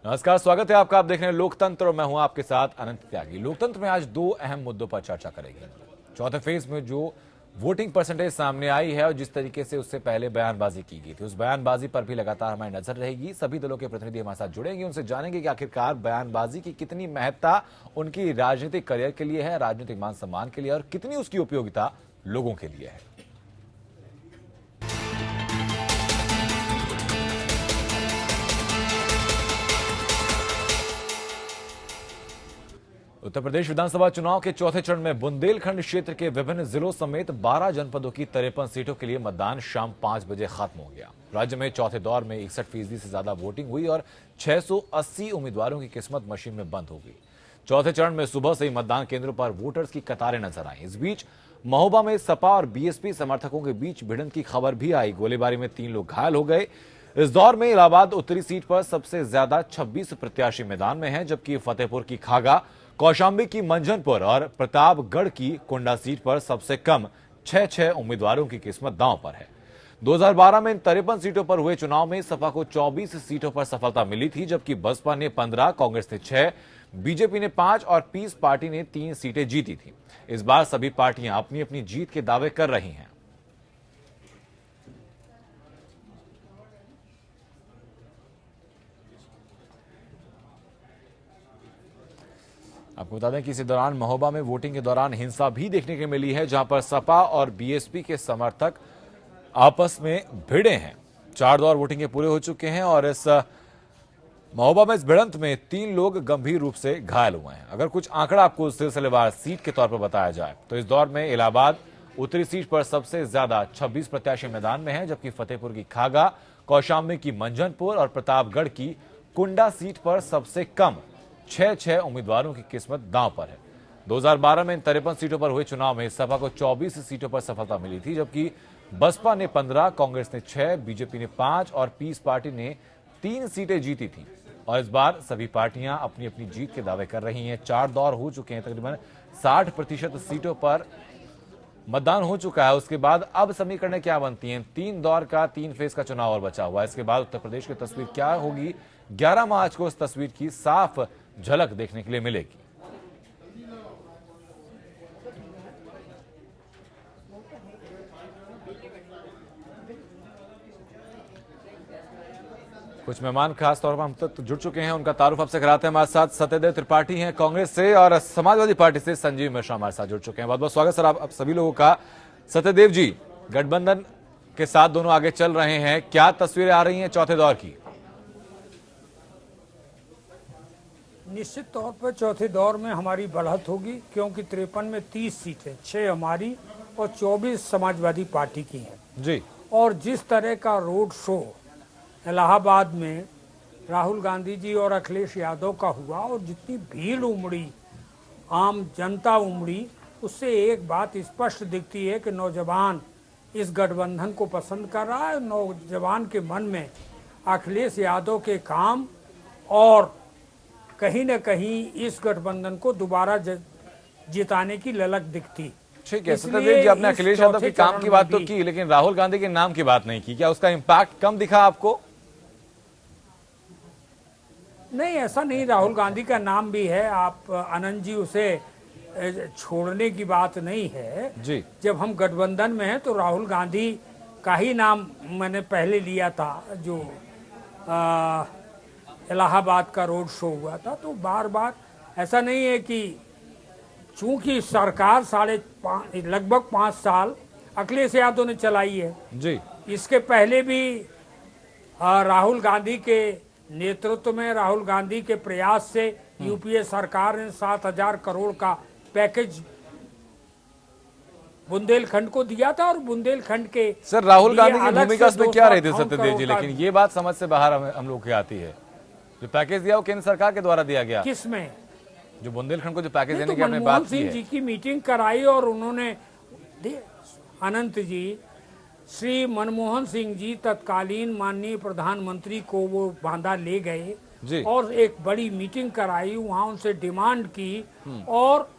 नमस्कार, स्वागत है आपका। आप देख रहे हैं लोकतंत्र और मैं हूं आपके साथ अनंत त्यागी। लोकतंत्र में आज दो अहम मुद्दों पर चर्चा करेंगे। चौथे फेज में जो वोटिंग परसेंटेज सामने आई है और जिस तरीके से उससे पहले बयानबाजी की गई थी, उस बयानबाजी पर भी लगातार हमारी नजर रहेगी। सभी दलों के प्रतिनिधि हमारे साथ जुड़ेंगे, उनसे जानेंगे कि आखिरकार बयानबाजी की कितनी महत्ता उनकी राजनीतिक करियर के लिए है, राजनीतिक मान सम्मान के लिए, और कितनी उसकी उपयोगिता लोगों के लिए है। उत्तर प्रदेश विधानसभा चुनाव के चौथे चरण में बुंदेलखंड क्षेत्र के विभिन्न जिलों समेत 12 जनपदों की 53 सीटों के लिए मतदान शाम 5 बजे खत्म हो गया। राज्य में चौथे दौर में 61% से ज्यादा वोटिंग हुई और 680 उम्मीदवारों की किस्मत मशीन में बंद हो गई। चौथे चरण में सुबह से ही मतदान केंद्रों पर वोटर्स की कतारें नजर आई। इस बीच महोबा में सपा और बीएसपी समर्थकों के बीच भिड़ंत की खबर भी आई। गोलीबारी में 3 लोग घायल हो गए। इस दौर में इलाहाबाद उत्तरी सीट पर सबसे ज्यादा 26 प्रत्याशी मैदान में हैं, जबकि फतेहपुर की खागा, कौशाम्बी की मंझनपुर और प्रतापगढ़ की कुंडा सीट पर सबसे कम 6 उम्मीदवारों की किस्मत दांव पर है। 2012 में इन 53 सीटों पर हुए चुनाव में सपा को 24 सीटों पर सफलता मिली थी, जबकि बसपा ने 15, कांग्रेस ने 6, बीजेपी ने 5 और पीस पार्टी ने 3 सीटें जीती थी। इस बार सभी पार्टियां अपनी अपनी जीत के दावे कर रही हैं। आपको बता दें कि इसी दौरान महोबा में वोटिंग के दौरान हिंसा भी देखने को मिली है, जहां पर सपा और बीएसपी के समर्थक आपस में भिड़े हैं। 4 दौर वोटिंग के पूरे हो चुके हैं और इस महोबा में इस भिड़ंत में 3 लोग गंभीर रूप से घायल हुए हैं। अगर कुछ आंकड़ा आपको सिलसिलेवार सीट के तौर पर बताया जाए तो इस दौर में इलाहाबाद उत्तरी सीट पर सबसे ज्यादा 26 प्रत्याशी मैदान में हैं, जबकि फतेहपुर की खागा, कौशाम्बी की मंझनपुर और प्रतापगढ़ की कुंडा सीट पर सबसे कम 6 उम्मीदवारों की किस्मत दांव पर है। 2012 में इन 53 सीटों पर हुए चुनाव में सपा को 24 सीटों पर सफलता मिली थी, जबकि बसपा ने 15, कांग्रेस ने 6, बीजेपी ने 5 और पीस पार्टी ने 3 सीटें जीती थी। और इस बार सभी पार्टियां अपनी अपनी जीत के दावे कर रही हैं। 4 दौर हो चुके हैं, तकरीबन 60% सीटों पर मतदान हो चुका है। उसके बाद अब समीकरणें क्या बनती हैं? 3 दौर का 3 फेज का चुनाव और बचा हुआ है। इसके बाद उत्तर प्रदेश की तस्वीर क्या होगी? 11 मार्च को इस तस्वीर की साफ झलक देखने के लिए मिलेगी। कुछ मेहमान खास तौर पर हम तक जुड़ चुके हैं, उनका तारुफ आपसे कराते हैं। हमारे साथ सत्यदेव त्रिपाठी हैं कांग्रेस से, और समाजवादी पार्टी से संजीव मिश्रा हमारे साथ जुड़ चुके हैं। बहुत बहुत स्वागत सर आप सभी लोगों का। सत्यदेव जी, गठबंधन के साथ दोनों आगे चल रहे हैं, क्या तस्वीरें आ रही हैं चौथे दौर की? निश्चित तौर पर चौथे दौर में हमारी बढ़त होगी, क्योंकि 53 में 30 सीटें, 6 हमारी और 24 समाजवादी पार्टी की हैं जी। और जिस तरह का रोड शो इलाहाबाद में राहुल गांधी जी और अखिलेश यादव का हुआ और जितनी भीड़ उमड़ी, आम जनता उमड़ी, उससे एक बात स्पष्ट दिखती है कि नौजवान इस गठबंधन को पसंद कर रहा है। नौजवान के मन में अखिलेश यादव के काम और कहीं न कहीं इस गठबंधन को दोबारा जिताने की ललक दिखती। ठीक है सत्यदेव जी, आपने अखिलेश यादव के काम की बात तो की, लेकिन राहुल गांधी के नाम की बात नहीं की। क्या उसका इम्पैक्ट कम दिखा आपको? नहीं, ऐसा नहीं, राहुल गांधी का नाम भी है। आप आनंद जी, उसे छोड़ने की बात नहीं है जी। जब हम गठबंधन में हैं तो राहुल गांधी का ही नाम मैंने पहले लिया था। जो इलाहाबाद का रोड शो हुआ था, तो बार बार ऐसा नहीं है कि चूंकि सरकार लगभग 5 साल अखिलेश यादव ने चलाई है जी। इसके पहले भी राहुल गांधी के नेतृत्व में, राहुल गांधी के प्रयास से यूपीए सरकार ने 7,000 करोड़ का पैकेज बुंदेलखंड को दिया था और बुंदेलखंड के सर राहुल गांधी की भूमिका इसमें क्या रही थी सत्यदेव जी? लेकिन ये बात समझ से बाहर हम लोग की आती है। जो पैकेज दिया वो केंद्र सरकार के द्वारा दिया गया। किसमें? जो बुंदेलखंड को जो पैकेज देने की तो आपने बात की है। मनमोहन सिंह जी की मीटिंग कराई और उन्होंने, अनंत जी, श्री मनमोहन सिंह जी तत्कालीन माननीय प्रधानमंत्री को वो बांदा ले गए और एक बड़ी मीटिंग कराई, वहां उनसे डिमांड की और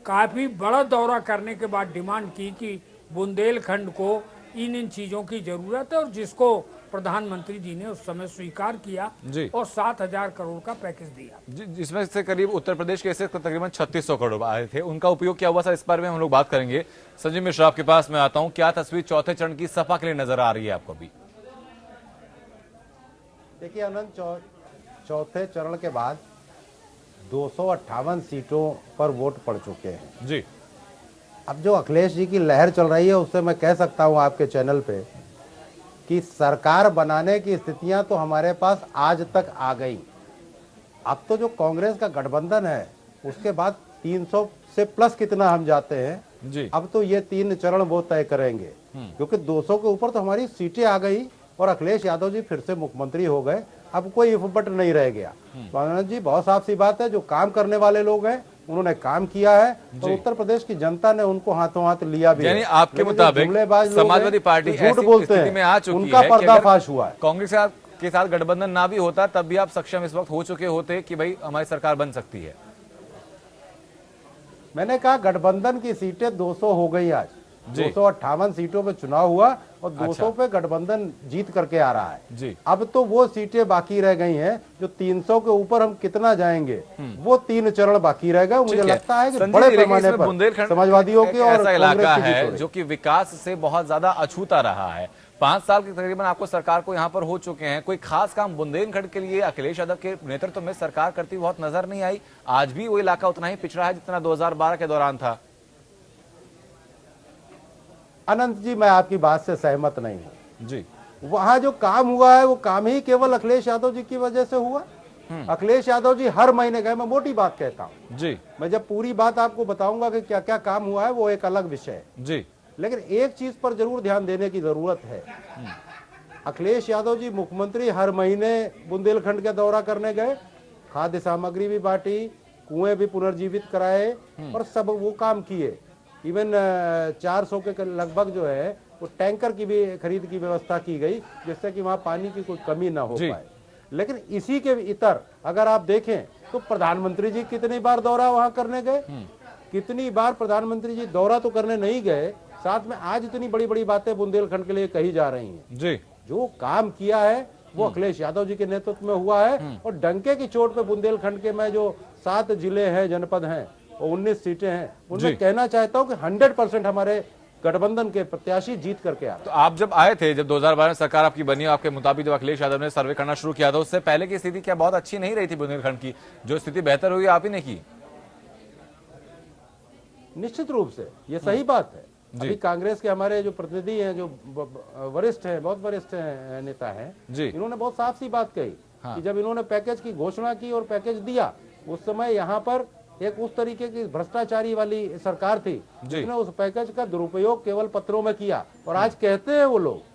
काफी बड़ा दौरा करने के बाद डिमांड की कि बुंदेलखंड को इन चीजों की जरूरत है और जिसको प्रधानमंत्री जी ने उस समय स्वीकार किया जी। और 7,000 करोड़ का पैकेज दिया। जिसमें से करीब उत्तर प्रदेश के ऐसे तकरीबन 3600 करोड़ आए थे, उनका उपयोग क्या हुआ सर, इस बारे में हम लोग बात करेंगे। संजीव मिश्रा, आपके पास मैं आता हूं, क्या तस्वीर चौथे चरण की सपा के लिए नजर आ रही है आपको अभी? देखिए आनंद, चौथे चरण के बाद 258 सीटों पर वोट पड़ चुके हैं जी। अब जो अखिलेश जी की लहर चल रही है उससे मैं कह सकता हूं आपके चैनल पे कि सरकार बनाने की स्थितियां तो हमारे पास आज तक आ गई। अब तो जो कांग्रेस का गठबंधन है उसके बाद 300 से प्लस कितना हम जाते हैं जी। अब तो ये 3 चरण वो तय करेंगे, क्योंकि 200 के ऊपर तो हमारी सीटें आ गई और अखिलेश यादव जी फिर से मुख्यमंत्री हो गए। अब कोई इफबट नहीं रह गया। तो आनंद जी, बहुत साफ सी बात है, जो काम करने वाले लोग हैं उन्होंने काम किया है और उत्तर प्रदेश की जनता ने उनको हाथों हाथ लिया भी है। यानी आपके मुताबिक समाजवादी पार्टी झूठ बोलते स्थिति में आ हैं, चुकी उनका है कि अगर पर्दाफाश हुआ है। कांग्रेस के साथ गठबंधन ना भी होता तब भी आप सक्षम इस वक्त हो चुके होते कि भाई हमारी सरकार बन सकती है। मैंने कहा गठबंधन की सीटें 200 हो गई आज। 258 सीटों पे चुनाव हुआ और 200 पे गठबंधन जीत करके आ रहा है जी। अब तो वो सीटें बाकी रह गई हैं जो 300 के ऊपर हम कितना जाएंगे, वो 3 चरण बाकी रह गए। मुझे लगता है कि बड़े पैमाने पर समाजवादियों के और ऐसा इलाका कांग्रेस है जो कि विकास से बहुत ज्यादा अछूता रहा है। 5 साल के तकरीबन आपको सरकार को यहाँ पर हो चुके हैं, कोई खास काम बुंदेलखंड के लिए अखिलेश यादव के नेतृत्व में सरकार करती बहुत नजर नहीं आई। आज भी वो इलाका उतना ही पिछड़ा है जितना 2012 के दौरान था। अनंत जी, मैं आपकी बात से सहमत नहीं हूं जी। वहां जो काम हुआ है वो काम ही केवल अखिलेश यादव जी की वजह से हुआ। अखिलेश यादव जी हर महीने गए, मैं मोटी बात कहता हूं जी। मैं जब पूरी बात आपको बताऊंगा कि क्या क्या काम हुआ है वो एक अलग विषय है जी। लेकिन एक चीज पर जरूर ध्यान देने की जरूरत है। अखिलेश यादव जी मुख्यमंत्री हर महीने बुंदेलखंड का दौरा करने गए, खाद्य सामग्री भी बांटी, कुएं भी पुनर्जीवित कराए और सब वो काम किए। इवन 400 के लगभग जो है वो टैंकर की भी खरीद की व्यवस्था की गई जिससे कि वहां पानी की कोई कमी ना हो पाए। लेकिन इसी के इतर अगर आप देखें तो प्रधानमंत्री जी कितनी बार दौरा वहां करने गए, कितनी बार प्रधानमंत्री जी दौरा तो करने नहीं गए, साथ में आज इतनी बड़ी बड़ी बातें बुंदेलखंड के लिए कही जा रही हैं। जी। जो काम किया है वो अखिलेश यादव जी के नेतृत्व में हुआ है और डंके की चोट पे बुंदेलखंड के में जो 7 जिले हैं, जनपद हैं और 19 सीटें हैं, उनमें कहना चाहता हूं कि 100% हमारे गठबंधन के प्रत्याशी जीत करके आ रहे। तो आप जब आए थे, जब 2012 में सरकार आपकी बनी, आपके मुताबिक जब अखिलेश यादव ने सर्वे करना शुरू किया था, उससे पहले की स्थिति क्या बहुत अच्छी नहीं रही थी बुंदेलखंड की? जो स्थिति बेहतर हुई आप ही ने की। निश्चित रूप से ये सही बात है। अभी कांग्रेस के हमारे जो प्रतिनिधि हैं, जो वरिष्ठ हैं, बहुत वरिष्ठ नेता हैं, इन्होंने बहुत साफ सी बात कही कि जब इन्होंने पैकेज की घोषणा की और पैकेज दिया, उस समय यहाँ पर एक उस तरीके की भ्रष्टाचारी वाली सरकार थी जिसने उस पैकेज का दुरुपयोग केवल पत्रों में किया और आज कहते हैं वो लोग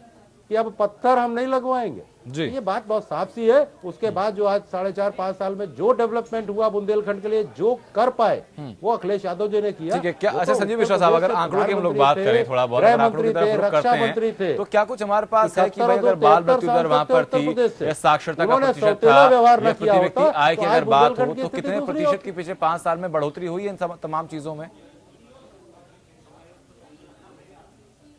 कि अब पत्थर हम नहीं लगवाएंगे। ये बात बहुत साफ सी है। उसके बाद जो आज 4.5-5 साल में जो डेवलपमेंट हुआ बुंदेलखंड के लिए, जो कर पाए वो अखिलेश यादव जी ने किया। ठीक है, क्या अच्छा संजीव मिश्रा साहब, अगर आंकड़ों की हम लोग बात करें थोड़ा बहुत, आंकड़ों की तरफ रुख करते हैं, तो क्या कुछ हमारे पास है कि भाई अगर बाल मृत्यु दर वहां पर थी या साक्षरता का प्रतिशत था या प्रति व्यक्ति आय की अगर बात हो तो कितने प्रतिशत के पीछे 5 साल में बढ़ोतरी हुई है इन तमाम चीजों में?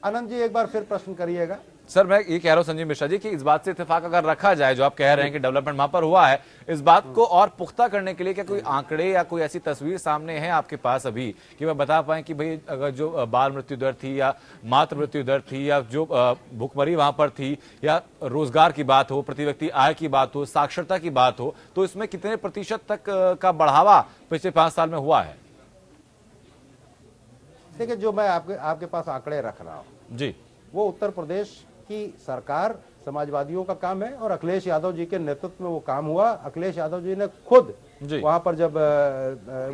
आनंद जी, एक बार फिर प्रश्न करिएगा। सर, मैं ये कह रहा हूं संजीव मिश्रा जी कि इस बात से इत्तेफाक अगर रखा जाए, जो आप कह रहे हैं कि डेवलपमेंट वहां पर हुआ है, इस बात को और पुख्ता करने के लिए क्या कोई आंकड़े या कोई ऐसी तस्वीर सामने है आपके पास अभी कि मैं बता पाए कि भाई अगर जो बाल मृत्यु दर थी या मातृ मृत्यु दर थी या जो भुखमरी वहां पर थी या रोजगार की बात हो, प्रति व्यक्ति आय की बात हो, साक्षरता की बात हो, तो इसमें कितने प्रतिशत तक का बढ़ावा पिछले 5 साल में हुआ है? देखिए, जो मैं आपके पास आंकड़े रख रहा हूँ जी, वो उत्तर प्रदेश की सरकार समाजवादियों का काम है और अखिलेश यादव जी के नेतृत्व में वो काम हुआ। अखिलेश यादव जी ने खुद वहां पर जब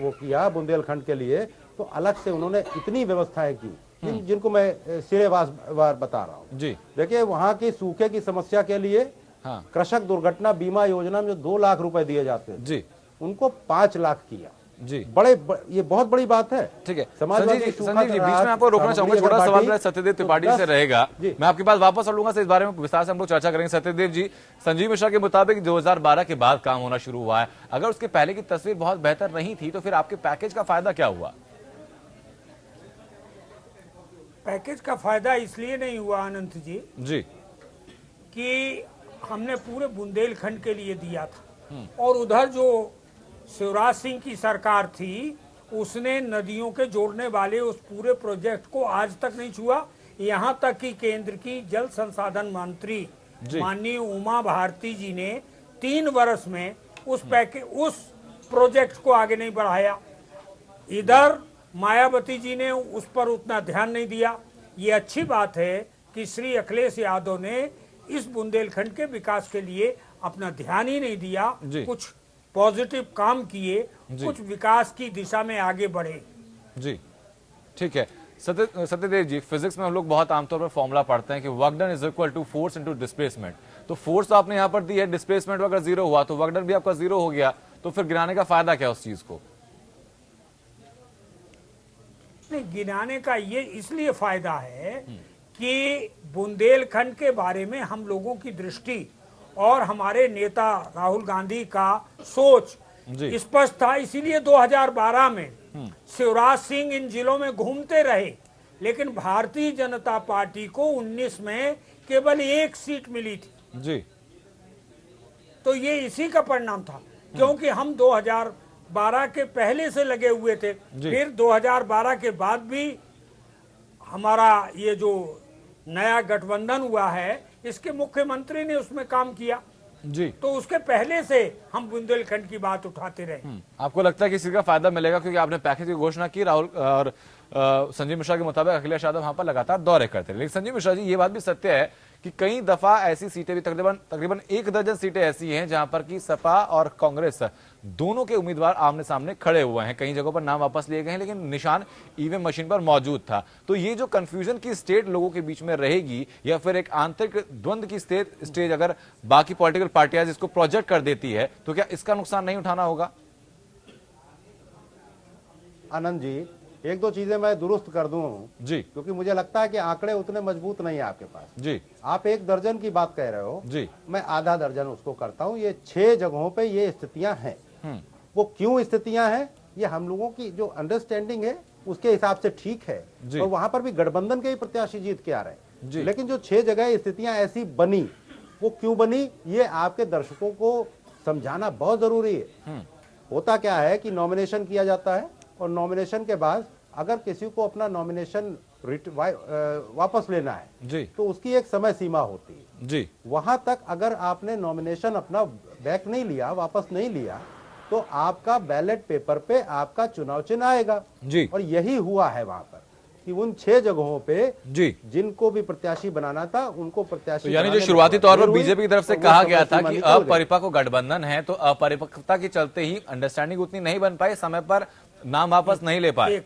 वो किया बुंदेलखंड के लिए, तो अलग से उन्होंने इतनी व्यवस्थाएं की जिनको मैं सिरेवार बता रहा हूँ। देखिए, वहां की सूखे की समस्या के लिए कृषक दुर्घटना बीमा योजना में जो 2 लाख रुपए दिए जाते हैं, उनको 5 लाख किया। ये बहुत बड़ी बात है। ठीक है संजीव जी, बीच में आपको रोकना चाहूंगा, छोटा सवाल सत्यदेव त्रिपाठी से रहेगा, मैं आपके पास वापस लौटूंगा, इस बारे में विस्तार से हम लोग चर्चा करेंगे। सत्यदेव जी, संजीव मिश्रा के मुताबिक 2012 के बाद काम होना शुरू हुआ है, अगर उसके पहले की तस्वीर बहुत बेहतर नहीं थी तो फिर आपके पैकेज का फायदा क्या हुआ? पैकेज का फायदा इसलिए नहीं हुआ अनंत जी कि हमने पूरे बुंदेलखंड के लिए दिया था, और उधर जो शिवराज सिंह की सरकार थी उसने नदियों के जोड़ने वाले उस पूरे प्रोजेक्ट को आज तक नहीं छुआ। यहाँ तक कि केंद्र की जल संसाधन मंत्री माननीय उमा भारती जी ने 3 वर्ष में उस प्रोजेक्ट को आगे नहीं बढ़ाया। इधर मायावती जी ने उस पर उतना ध्यान नहीं दिया। ये अच्छी बात है कि श्री अखिलेश यादव ने इस बुंदेलखंड के विकास के लिए अपना ध्यान ही नहीं दिया, कुछ पॉजिटिव काम किए, कुछ विकास की दिशा में आगे बढ़े। जी ठीक है सत्यदेव जी, फिजिक्स में हम लोग बहुत आमतौर पर फॉर्मूला पढ़ते हैं कि work done is equal to force into displacement. तो फोर्स तो आपने यहाँ पर दी है, डिस्प्लेसमेंट अगर 0 हुआ तो वर्क डन भी आपका 0 हो गया, तो फिर गिराने का फायदा क्या उस चीज को? नहीं, गिनाने का ये इसलिए फायदा है कि बुंदेलखंड के बारे में हम लोगों की दृष्टि और हमारे नेता राहुल गांधी का सोच स्पष्ट था। इसीलिए 2012 में शिवराज सिंह इन जिलों में घूमते रहे, लेकिन भारतीय जनता पार्टी को 19 में केवल 1 सीट मिली थी जी। तो ये इसी का परिणाम था, क्योंकि हम 2012 के पहले से लगे हुए थे। फिर 2012 के बाद भी हमारा ये जो नया गठबंधन हुआ है इसके मुख्यमंत्री ने उसमें काम किया जी। तो उसके पहले से हम बुंदेलखंड की बात उठाते रहे। आपको लगता है कि इसी का फायदा मिलेगा क्योंकि आपने पैकेज की घोषणा की, राहुल और संजीव मिश्रा के मुताबिक अखिलेश यादव वहां पर लगातार दौरे करते रहे। लेकिन संजीव मिश्रा जी, ये बात भी सत्य है कि कई दफा ऐसी सीटें भी तकरीबन 1 दर्जन सीटें ऐसी हैं जहां पर कि सपा और कांग्रेस दोनों के उम्मीदवार आमने सामने खड़े हुए हैं। कई जगहों पर नाम वापस लिए गए हैं लेकिन निशान ईवीएम मशीन पर मौजूद था। तो ये जो कंफ्यूजन की स्टेट लोगों के बीच में रहेगी या फिर एक आंतरिक द्वंद्व की स्टेज अगर बाकी पॉलिटिकल पार्टियां इसको प्रोजेक्ट कर देती है तो क्या इसका नुकसान नहीं उठाना होगा? आनंद जी, 1-2 चीजें मैं दुरुस्त कर दूं जी, क्योंकि मुझे लगता है कि आंकड़े उतने मजबूत नहीं है आपके पास जी। आप 1 दर्जन की बात कह रहे हो जी, मैं आधा दर्जन उसको करता हूं। ये 6 जगहों पे ये स्थितियां हैं। वो क्यों स्थितियां हैं, ये हम लोगों की जो अंडरस्टैंडिंग है उसके हिसाब से ठीक है, और वहां पर भी गठबंधन के ही प्रत्याशी जीत के आ रहे हैं। लेकिन जो 6 जगह स्थितियां ऐसी बनी, वो क्यों बनी, ये आपके दर्शकों को समझाना बहुत जरूरी है। होता क्या है कि नॉमिनेशन किया जाता है और नॉमिनेशन के बाद अगर किसी को अपना नॉमिनेशन वापस लेना है जी, तो उसकी एक समय सीमा होती है जी। वहां तक अगर आपने नॉमिनेशन अपना बैक नहीं लिया, वापस नहीं लिया, तो आपका बैलेट पेपर पे आपका चुनाव चिन्ह आएगा जी। और यही हुआ है वहां पर कि उन 6 जगहों पे जी जिनको भी प्रत्याशी बनाना था उनको प्रत्याशी तो यानी जो बनाने में शुरुआती तौर पर देर हुई बीजेपी की तरफ से और वो कहा समय गया था सीमा कि निकल गई। अपरिपक्व गठबंधन है, तो अपरिपक्वता के चलते ही अंडरस्टैंडिंग उतनी नहीं बन पाई, समय पर नाम वापस नहीं ले पाए।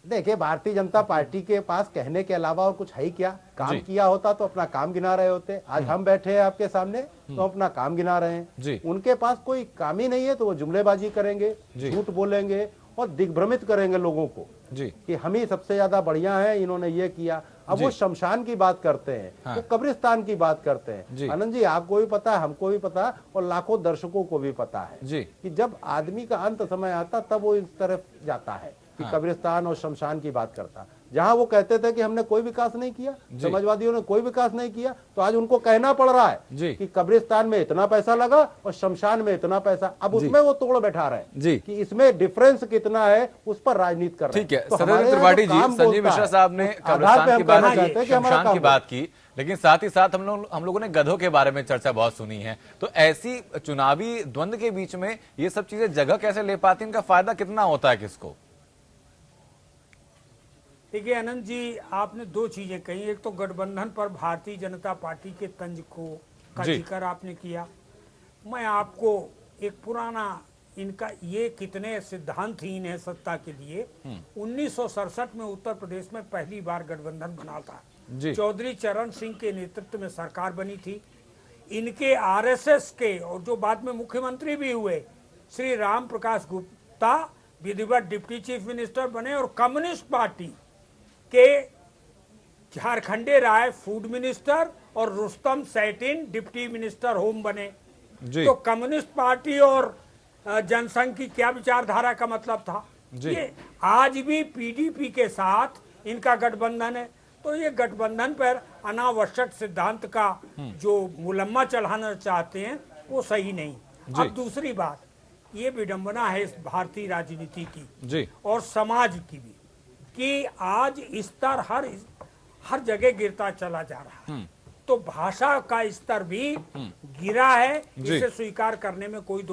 देखिए, भारतीय जनता पार्टी के पास कहने के अलावा और कुछ है ही क्या? काम किया होता तो अपना काम गिना रहे होते। आज हम बैठे हैं आपके सामने तो अपना काम गिना रहे हैं। उनके पास कोई काम ही नहीं है तो वो जुमलेबाजी करेंगे, झूठ बोलेंगे और दिग्भ्रमित करेंगे लोगों को जी कि हम ही सबसे ज्यादा बढ़िया हैं, इन्होंने ये किया। अब वो शमशान की बात करते हैं, वो कब्रिस्तान की बात करते हैं। आनंद जी, आपको भी पता है, हमको भी पता है और लाखों दर्शकों को भी पता है कि जब आदमी का अंत समय आता तब वो इस तरफ जाता है कि कब्रिस्तान और शमशान की बात करता। जहां वो कहते थे कि हमने कोई विकास नहीं किया, समाजवादियों ने कोई विकास नहीं किया, तो आज उनको कहना पड़ रहा है कि कब्रिस्तान में इतना पैसा लगा और शमशान में इतना पैसा। अब उसमें वो तोड़ बैठा रहे हैं कि इसमें डिफरेंस कितना है, उस पर राजनीति कर रहे हैं। ठीक है, सत्येंद्र त्रिपाठी जी, संजीव मिश्रा साहब ने कब्रिस्तान की बात की, शमशान की बात की, लेकिन साथ ही साथ हम लोगों ने गधों के बारे में चर्चा बहुत सुनी है। तो ऐसी चुनावी द्वंद्व के बीच में ये सब चीजें जगह कैसे ले पाती, इनका फायदा कितना होता है किसको? देखिए आनंद जी, आपने 2 चीजें कही। एक तो गठबंधन पर भारतीय जनता पार्टी के तंज का जिक्र आपने किया। मैं आपको एक पुराना इनका ये कितने सिद्धांतहीन है सत्ता के लिए। 1967 में उत्तर प्रदेश में पहली बार गठबंधन बना था। चौधरी चरण सिंह के नेतृत्व में सरकार बनी थी। इनके आरएसएस के और जो बाद में मुख्यमंत्री भी हुए श्री राम प्रकाश गुप्ता विधिवत डिप्टी चीफ मिनिस्टर बने और कम्युनिस्ट पार्टी के झारखंडे राय फूड मिनिस्टर और Rustam satin deputy minister home बने। तो कम्युनिस्ट पार्टी और जनसंघ की क्या विचारधारा का मतलब था। ये आज भी पीडीपी के साथ इनका गठबंधन है। तो ये गठबंधन पर अनावश्यक सिद्धांत का जो मुलम्मा चढ़ाना चाहते हैं वो सही नहीं। अब दूसरी बात, ये विडंबना है इस भारतीय राजनीति की जी और समाज की भी कि आज स्तर हर जगह गिरता चला जा रहा है। तो भाषा का स्तर भी गिरा है, जिसे स्वीकार करने में कोई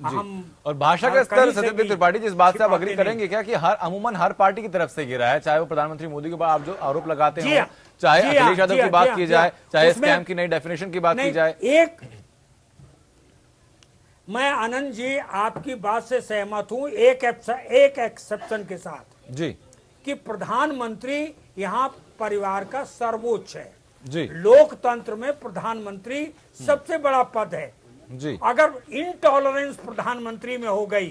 हम और भाषा का स्तर सत्यदेव त्रिपाठी जिस बात से आप अग्री करेंगे क्या कि अमूमन हर पार्टी की तरफ से गिरा है, चाहे वो प्रधानमंत्री मोदी के ऊपर आप जो आरोप लगाते हैं, चाहे अखिलेश यादव की बात की जाए, चाहे स्कैम की नई डेफिनेशन की बात की जाए। मैं आनंद जी आपकी बात से सहमत हूं, एक एक्सेप्शन के साथ जी, कि प्रधानमंत्री यहाँ परिवार का सर्वोच्च है जी, लोकतंत्र में प्रधानमंत्री सबसे बड़ा पद है जी। अगर इनटॉलरेंस प्रधानमंत्री में हो गई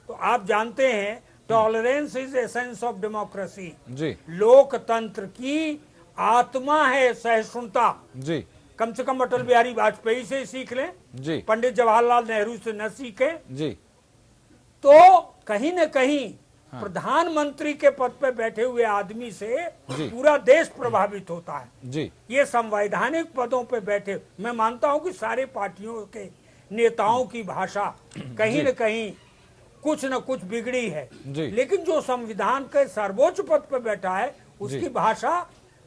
तो आप जानते हैं tolerance is essence of democracy जी, लोकतंत्र की आत्मा है सहिष्णुता। जी, कम से कम अटल बिहारी वाजपेयी से सीख लें, जी, पंडित जवाहरलाल नेहरू से न सीखे जी। तो कहीं न कहीं प्रधानमंत्री के पद पे बैठे हुए आदमी से पूरा देश प्रभावित होता है जी। ये संवैधानिक पदों पे बैठे, मैं मानता हूं कि सारे पार्टियों के नेताओं की भाषा कहीं न कहीं कुछ न कुछ बिगड़ी है, लेकिन जो संविधान के सर्वोच्च पद पे बैठा है उसकी भाषा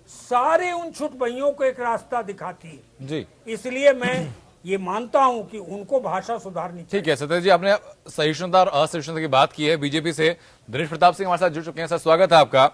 सारे उन छुटभइयों को एक रास्ता दिखाती है जी। इसलिए मैं ये मानता हूं कि उनको भाषा सुधारनी चाहिए। ठीक है सत्यदेव जी, आपने सहिष्णुता और असहिष्णुता की बात की है। बीजेपी से दिनेश प्रताप सिंह हमारे साथ जुड़ चुके हैं। सर स्वागत है आपका।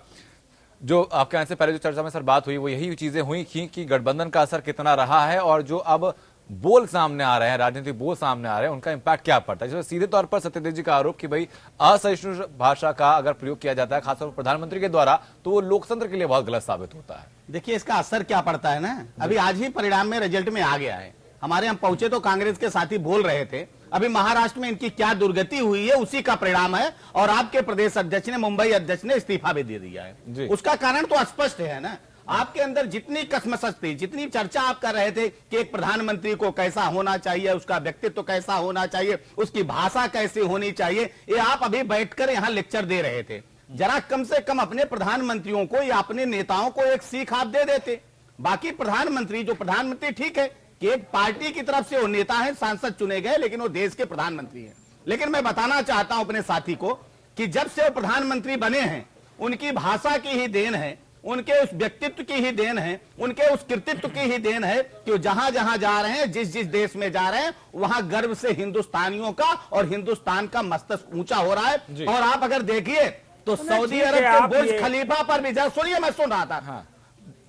जो आपके आने से पहले जो चर्चा में सर बात हुई वो यही चीजें हुई थी कि गठबंधन का असर कितना रहा है और जो अब बोल सामने आ रहे हैं, राजनीतिक बोल सामने आ रहे हैं, उनका इंपैक्ट क्या पड़ता है। जैसे सीधे तौर पर सत्यदेव जी का आरोप कि भाई असहिष्णु भाषा का अगर प्रयोग किया जाता है खासतौर पर प्रधानमंत्री के द्वारा तो वो लोकतंत्र के लिए बहुत गलत साबित होता है। देखिए इसका असर क्या पड़ता है ना, अभी आज ही परिणाम में रिजल्ट में आ गया है। हमारे हम पहुंचे तो कांग्रेस के साथी बोल रहे थे, अभी महाराष्ट्र में इनकी क्या दुर्गति हुई है उसी का परिणाम है और आपके प्रदेश अध्यक्ष ने, मुंबई अध्यक्ष ने इस्तीफा भी दे दिया है। उसका कारण तो स्पष्ट है ना, आपके अंदर जितनी कसमसस थी, जितनी चर्चा आप कर रहे थे कि एक प्रधानमंत्री को कैसा होना चाहिए, उसका व्यक्तित्व कैसा होना चाहिए, उसकी भाषा कैसी होनी चाहिए, ये आप अभी बैठकर यहाँ लेक्चर दे रहे थे। जरा कम से कम अपने प्रधानमंत्रियों को या अपने नेताओं को एक सीख आप दे देते। बाकी प्रधानमंत्री, जो प्रधानमंत्री ठीक है कि एक पार्टी की तरफ से वो नेता है, सांसद चुने गए, लेकिन वो देश के प्रधानमंत्री हैं। लेकिन मैं बताना चाहता हूं अपने साथी को कि जब से वो प्रधानमंत्री बने हैं उनकी भाषा की ही देन है, उनके उस व्यक्तित्व की ही देन है, उनके उस कृतित्व की ही देन है कि जहां जहां जा रहे हैं, जिस जिस देश में जा रहे हैं, वहां गर्व से हिंदुस्तानियों का और हिंदुस्तान का मस्तक ऊंचा हो रहा है। और आप अगर देखिए तो सऊदी अरब के बुर्ज खलीफा पर भी, सुनिए मैं सुन रहा था,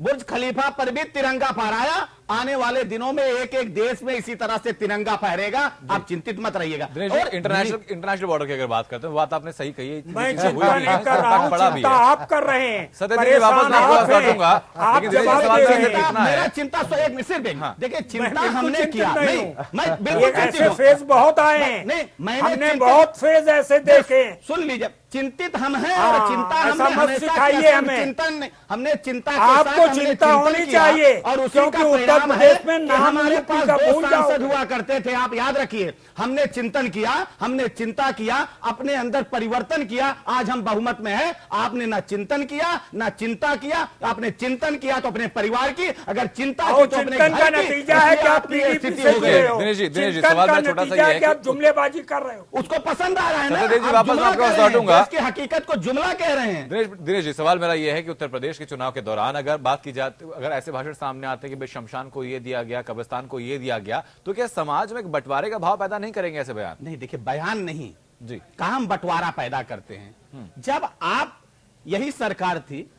बुर्ज खलीफा पर भी तिरंगा फहराया। आने वाले दिनों में एक एक देश में इसी तरह से तिरंगा फहरेगा, आप चिंतित मत रहिएगा। और इंटरनेशनल बॉर्डर की अगर बात करते हैं, बात आपने सही कही है। मैं चिंता नहीं कर रहा हूं, चिंता आप कर रहे हैं। सत्यदेव वापस मैं आपको लौटूंगा, मेरा चिंता सिर्फ देखिए चिंता हमने किया नहीं, मैं बिल्कुल ऐसे फेज बहुत आए हैं, नहीं मैंने बहुत फेज ऐसे देखे। सुन लीजिए, चिंतित हम हैं और चिंता हमने हमेशा सिखाइए हमें, चिंतन हमने चिंता, आपको चिंता होनी चाहिए और उसी का परिणाम है कि हमारे पास दो सांसद हुआ करते थे। आप याद रखिए, हमने चिंतन किया, हमने चिंता किया, अपने अंदर परिवर्तन किया, आज हम बहुमत में है। आपने ना चिंतन किया ना चिंता किया, आपने चिंतन किया तो अपने परिवार की, अगर चिंता की तो अपने चिंतन का नतीजा है कि आप स्थिति हो गई। दिनेश जी सवाल मेरा छोटा सा ये है कि आप जुमलेबाजी कर रहे हो, उसको पसंद आ रहा है ना, वापस मैं आपको लौटूंगा, की हकीकत को जुमला कह रहे हैं। दिनेश जी सवाल मेरा यह है कि उत्तर प्रदेश के चुनाव के दौरान अगर बात की जाती, अगर ऐसे भाषण सामने आते हैं कि शमशान को ये दिया गया, कब्रिस्तान को ये दिया गया, तो क्या समाज में बंटवारे का भाव पैदा नहीं करेंगे ऐसे बयान? नहीं, देखिए बयान नहीं जी, कहां हम बंटवारा पैदा करते हैं। जब आप, यही सरकार थी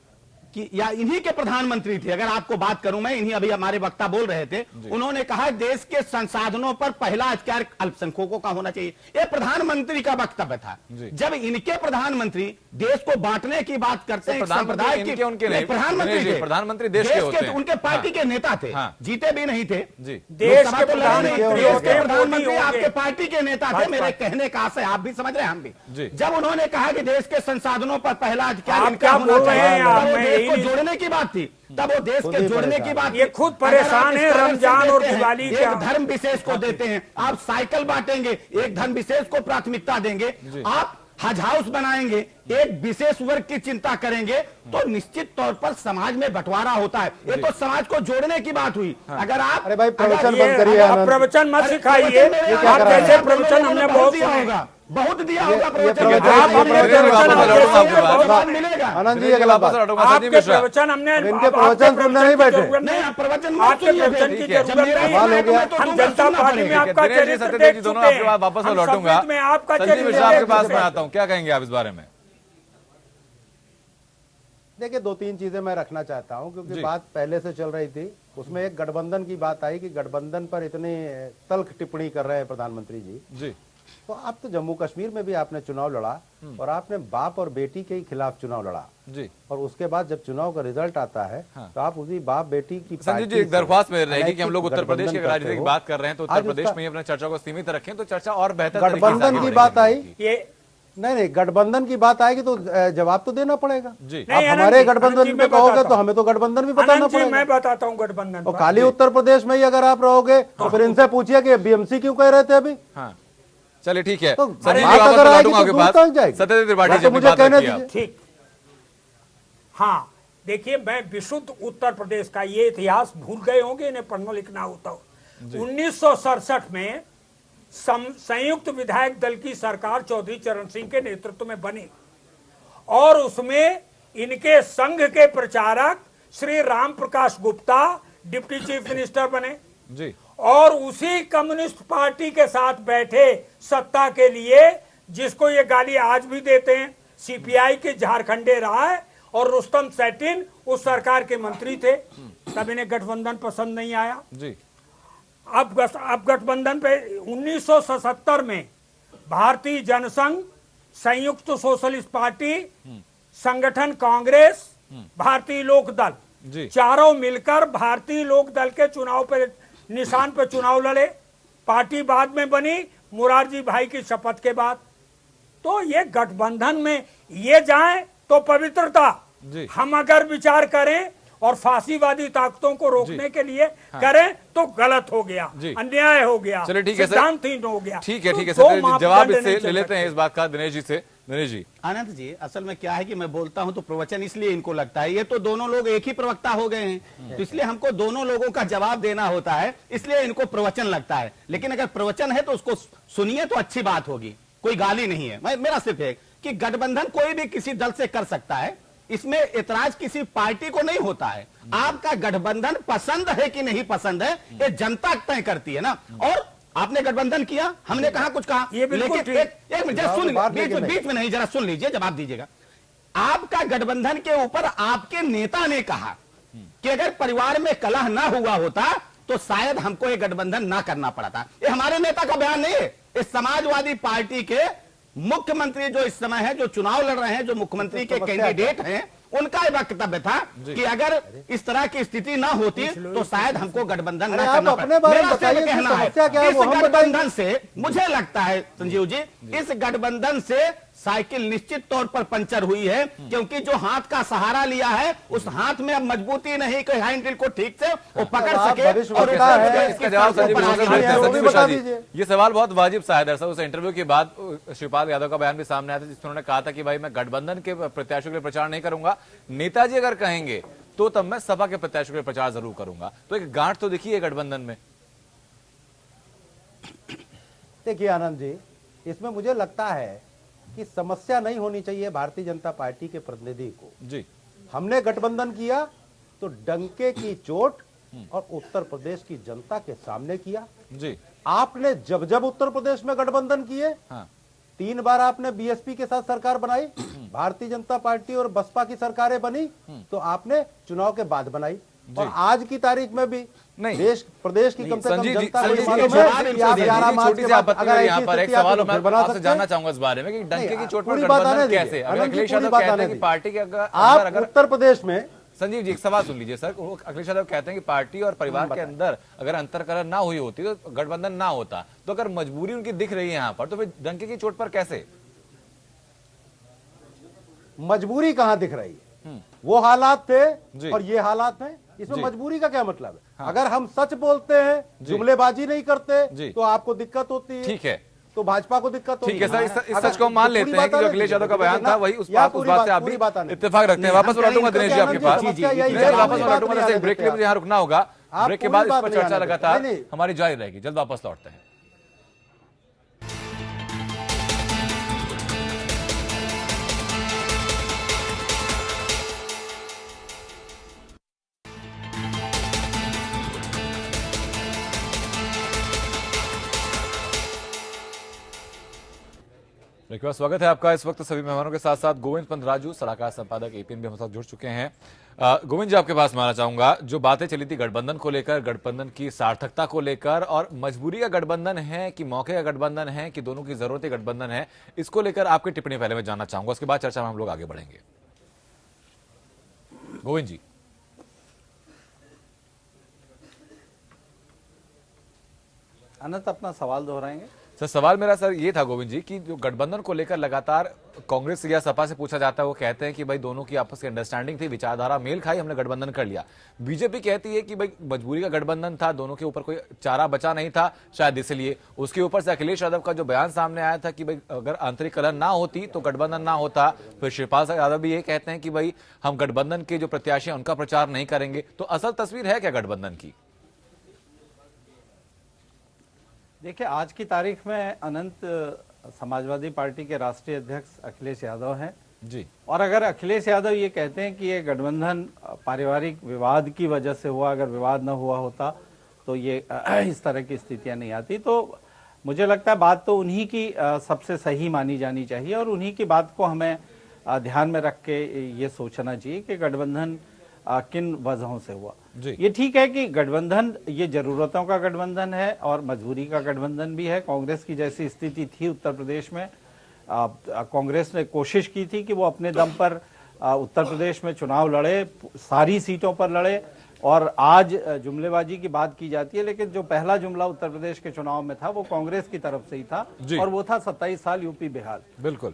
कि या इन्हीं के प्रधानमंत्री थे, अगर आपको बात करूं मैं, इन्हीं अभी हमारे वक्ता बोल रहे थे, उन्होंने कहा देश के संसाधनों पर पहला अधिकार अल्पसंख्यकों का होना चाहिए। यह प्रधानमंत्री का वक्तव्य था। जब इनके प्रधानमंत्री देश को बांटने की बात करते हैं, संप्रदाय की, प्रधानमंत्री देश के होते हैं, उनके पार्टी के नेता थे, जीते भी नहीं थे, देश के प्रधानमंत्री आपके पार्टी के नेता थे। मेरे कहने का आशय आप भी समझ रहे हैं, हम भी। जब उन्होंने कहा कि देश के संसाधनों पर पहला अधिकार इनका होना चाहिए, को जोड़ने की बात थी, तब वो देश के जोड़ने की बात, ये खुद परेशान है। रमजान और दिवाली एक धर्म विशेष को देते हैं, आप साइकिल बांटेंगे, एक धर्म विशेष को प्राथमिकता देंगे, आप हज हाउस बनाएंगे, एक विशेष वर्ग की चिंता करेंगे, तो निश्चित तौर पर समाज में बंटवारा होता है। ये तो समाज को जोड़ने की बात हुई। अगर आप अरे भाई प्रवचन ये बंद करिए आप आनंद। प्रवचन मत सिखाइए। प्रवचन आप जैसे प्रवचन हमने बहुत दिया सुने। होगा, बहुत दिया होगा प्रवचन प्रवचन। आप अपने ये प्रवचन प्रवचन आप लौटूंगा जैसे आपके बहुत पास। मिलेगा। आनंद जी दिनेश ये जी गलत वापस बात। लौटूंगा संजीव आपके मिश्रा। प्रवचन हमने अब इनके आपके प्रवचन सुनने नहीं की बैठे। जरूरत नहीं, आप प्रवचन मत आपके सुनिए प्रवचन फिर। की ठीक है, जरूरत मेरा नहीं सवाल हो है। गया। हम तो जनता सुनना पार्टी में पड़ेगा। आपका दिनेश जी, चरित्र सत्यदेव देख जी दोनों चुके आपके हैं। बाद वापस हम लौटूंगा। संसद में आपका संजीव चरित्र मिश्रा आपके देख पास चुके में हैं। आता हूं, क्या कहेंगे आप इस बारे में? देखिए, दो तीन चीजें मैं रखना चाहता हूं, क्योंकि जी। बात पहले से चल रही थी। उसमें एक गठबंधन की बात आई कि गठबंधन पर इतनी तल्ख टिप्पणी कर रहे हैं प्रधानमंत्री जी। जी तो अब तो जम्मू कश्मीर में भी आपने चुनाव लड़ा और आपने बाप और बेटी के ही खिलाफ चुनाव लड़ा, जी और उसके बाद जब चुनाव का रिजल्ट आता है हाँ। तो आप उसी बाप बेटी की संजीव जी, पार्टी एक दरख्वास्त से मेरी रहेगी कि हम लोग उत्तर प्रदेश की गठबंधन राजनीति की करते बात कर रहे हैं तो उत्तर आज प्रदेश उसका- में ही अपने चर्चा को सीमित रखें तो चर्चा और बेहतर तरीके से गठबंधन आगे की बढ़ेगी बात आई। उनकी। ये नहीं, गठबंधन की बात आएगी तो जवाब तो देना पड़ेगा। जी आप नहीं, आनंद हमारे जी, गठबंधन आनंद जी, पे मैं कहोगे बताता तो हूं। हमें तो गठबंधन भी बताना आनंद जी, पड़ेगा। मैं बताता हूँ गठबंधन और पर। खाली उत्तर प्रदेश में ही अगर आप रहोगे तो फिर इनसे पूछिए कि बीएमसी क्यों कह रहे थे अभी। हाँ चलिए ठीक है, तो संजीव जी बात वापस अगर आएगी लौटूंगा तो आपके दूर पास। तक जाएगी। सत्यदेव त्रिपाठी बात जी तो अपनी मुझे बात कहने रखिए आप। दीजिए। ठीक। हाँ, देखिए, मैं विशुद्ध उत्तर प्रदेश का ये इतिहास भूल गए होंगे, इन्हें पढ़ना लिखना होता हो। 1967 में संयुक्त विधायक दल की सरकार चौधरी चरण सिंह के नेतृत्व में बनी और उसमें इनके संघ के प्रचारक Shri Ram Prakash Gupta deputy chief minister बने जी और उसी कम्युनिस्ट पार्टी के साथ बैठे सत्ता के लिए, जिसको ये गाली आज भी देते हैं, सीपीआई के झारखंडे रहा है और रुस्तम सैटिन उस सरकार के मंत्री थे। तब इन्हें गठबंधन पसंद नहीं आया। जी अब गठबंधन पे 1977 में भारतीय जनसंघ, संयुक्त सोशलिस्ट पार्टी, संगठन कांग्रेस, भारतीय लोक दल, जी चारों मिलकर भारतीय लोक दल के चुनाव पे निशान पे चुनाव लड़े। पार्टी बाद में बनी मुरारजी भाई की शपथ के बाद। तो ये गठबंधन में ये जाए तो पवित्रता, जी हम अगर विचार करें और फांसीवादी ताकतों को रोकने के लिए करें तो गलत हो गया, जी। अन्याय हो गया, चलिए ठीक है सर। सिद्धांतहीन हो गया। ठीक है तो ठीक है दो सत्यदेव जी, जवाब मापदंड इससे नहीं ले चल लेते हैं सकते। इस बात का दिनेश जी से। दिनेश जी आनंद जी, असल में क्या है कि मैं बोलता हूं तो प्रवचन इसलिए इनको लगता है, ये तो दोनों लोग एक ही प्रवक्ता हो गए हैं, तो इसलिए हमको दोनों लोगों का जवाब देना होता है, इसलिए इनको प्रवचन लगता है। लेकिन अगर प्रवचन है तो उसको सुनिए तो अच्छी बात होगी, कोई गाली नहीं है। मेरा सिर्फ है कि गठबंधन कोई भी किसी दल से कर सकता है, इसमें एतराज किसी पार्टी को नहीं होता है। आपका गठबंधन पसंद है कि नहीं पसंद है, ये जनता तय करती है ना। और आपने गठबंधन किया, हमने कहा कुछ कहा, ये बिल्कुल लेकिन ठीक। एक मिनट जरा सुन, बीच में नहीं, जरा सुन लीजिए, जवाब दीजिएगा। आपका गठबंधन के ऊपर आपके नेता ने कहा कि अगर परिवार में कलह ना हुआ होता तो शायद हमको ये गठबंधन ना करना पड़ा था। ये हमारे नेता का बयान नहीं है, इस समाजवादी पार्टी के मुख्यमंत्री जो इस समय है, जो चुनाव लड़ रहे हैं, जो मुख्यमंत्री के कैंडिडेट हैं, उनका ये वक्तव्य था कि अगर इस तरह की स्थिति ना होती तो शायद हमको गठबंधन अरे ना आप करना अपने बारे में मेरा सिर्फ बताइए, कहना है, समस्या क्या है इस वो हम गठबंधन से मुझे लगता है संजीव जी, इस गठबंधन से साइकिल निश्चित तौर पर पंचर हुई है, क्योंकि जो हाथ का सहारा लिया है उस हाथ में अब मजबूती नहीं कि हैंडल को ठीक से वो पकड़ आप सके। भविष्यवक्ता है, इसका जवाब संजीव मिश्रा से आगे देते हैं। वो भी संजीव बता मिश्रा जी, दीजिए। ये सवाल बहुत वाजिब सा है। दरअसल उस इंटरव्यू के बाद शिवपाल यादव का बयान भी सामने आया था, जिसमें उन्होंने कहा था कि भाई मैं गठबंधन के प्रत्याशियों के लिए प्रचार नहीं करूंगा, नेताजी अगर कहेंगे तो तब मैं सपा के प्रत्याशियों के लिए प्रचार जरूर करूंगा। तो एक गांठ तो दिखी है गठबंधन में। देखिए आनंद जी, इसमें मुझे लगता है कि समस्या नहीं होनी चाहिए भारतीय जनता पार्टी के प्रतिनिधि को। जी हमने गठबंधन किया तो डंके की चोट और उत्तर प्रदेश की जनता के सामने किया। जी आपने जब जब उत्तर प्रदेश में गठबंधन किए, हाँ 3 बार आपने बीएसपी के साथ सरकार बनाई, भारतीय जनता पार्टी और बसपा की सरकारें बनी तो आपने चुनाव के बाद बनाई, और आज की तारीख में भी नहीं। देश प्रदेश की कम से कम संजीव जी, जनता को ये संजीव जी, मालूम एक है कि आप 11 मार्च छोटी के सी बाद आपत्ति अगर है ऐसी यहाँ पर। एक स्थिति आती सवाल तो मैं फिर बना आपसे सकते जानना हैं। चाहूंगा इस बारे में कि डंके की नहीं, चोट पर पूरी बात गठबंधन आने दीजिए। कैसे? अगर आनंद जी, अखिलेश पूरी यादव बात कहते आने हैं कि दीजिए। पार्टी के अंदर आप अगर उत्तर प्रदेश में, संजीव जी एक सवाल सुन लीजिए सर, अखिलेश यादव कहते हैं कि पार्टी और परिवार के अंदर अगर अंतरकलह ना हुई होती तो गठबंधन ना होता, तो अगर मजबूरी उनकी दिख रही है यहाँ पर तो फिर डंके की चोट पर कैसे? मजबूरी कहां दिख रही है? वो हालात जी। थे और ये हालात हैं, इसमें जी। मजबूरी का क्या मतलब है? अगर हम सच बोलते हैं, जी। जुमलेबाजी नहीं जी। करते तो आपको दिक्कत होती है। ठीक है, तो भाजपा को दिक्कत होगी। ठीक है सर, इस सच को हम मान लेते हैं कि जो अखिलेश यादव का बयान था वही उस बात से आप भी इत्तेफाक रखते हैं। वापस लौटूंगा दिनेश जी आपके पास, वापस लौटूंगा। एक ब्रेक के लिए मुझे यहाँ रुकना होगा, ब्रेक के बाद इस पर चर्चा लगातार हमारी जारी रहेगी। जल्द वापस लौटते हैं। एक बार स्वागत है आपका। इस वक्त सभी मेहमानों के साथ साथ गोविंद पंत राजू, सलाहकार संपादक एपीएन भी हमारे साथ जुड़ चुके हैं। गोविंद जी, आपके पास मैं आना चाहूंगा। जो बातें चली थी गठबंधन को लेकर, गठबंधन की सार्थकता को लेकर, और मजबूरी का गठबंधन है कि मौके का गठबंधन है कि दोनों की जरूरत गठबंधन है, इसको लेकर आपकी टिप्पणी पहले मैं जानना चाहूंगा, उसके बाद चर्चा में हम लोग आगे बढ़ेंगे। गोविंद जी। अनंत, अपना सवाल दोहराएंगे? सर, सवाल मेरा सर ये था गोविंद जी कि जो गठबंधन को लेकर लगातार कांग्रेस या सपा से पूछा जाता है, वो कहते हैं कि भाई दोनों की आपस की अंडरस्टैंडिंग थी, विचारधारा मेल खाई, हमने गठबंधन कर लिया। बीजेपी कहती है कि भाई मजबूरी का गठबंधन था, दोनों के ऊपर कोई चारा बचा नहीं था शायद इसलिए। उसके ऊपर से अखिलेश यादव का जो बयान सामने आया था कि भाई अगर आंतरिक कलह ना होती तो गठबंधन ना होता। फिर शिवपाल यादव भी ये कहते हैं कि भाई हम गठबंधन के जो प्रत्याशी हैं उनका प्रचार नहीं करेंगे। तो असल तस्वीर है क्या गठबंधन की? देखिए, आज की तारीख में अनंत समाजवादी पार्टी के राष्ट्रीय अध्यक्ष अखिलेश यादव हैं जी। और अगर अखिलेश यादव ये कहते हैं कि ये गठबंधन पारिवारिक विवाद की वजह से हुआ, अगर विवाद न हुआ होता तो ये इस तरह की स्थितियां नहीं आती, तो मुझे लगता है बात तो उन्हीं की सबसे सही मानी जानी चाहिए और उन्हीं की बात को हमें ध्यान में रख के ये सोचना चाहिए कि गठबंधन किन वजहों से हुआ। ये ठीक है कि गठबंधन ये जरूरतों का गठबंधन है और मजबूरी का गठबंधन भी है। कांग्रेस की जैसी स्थिति थी उत्तर प्रदेश में, कांग्रेस ने कोशिश की थी कि वो अपने दम पर उत्तर प्रदेश में चुनाव लड़े, सारी सीटों पर लड़े, और आज जुमलेबाजी की बात की जाती है, लेकिन जो पहला जुमला उत्तर प्रदेश के चुनाव में था वो कांग्रेस की तरफ से ही था और वो था 27 साल यूपी बिहार। बिल्कुल,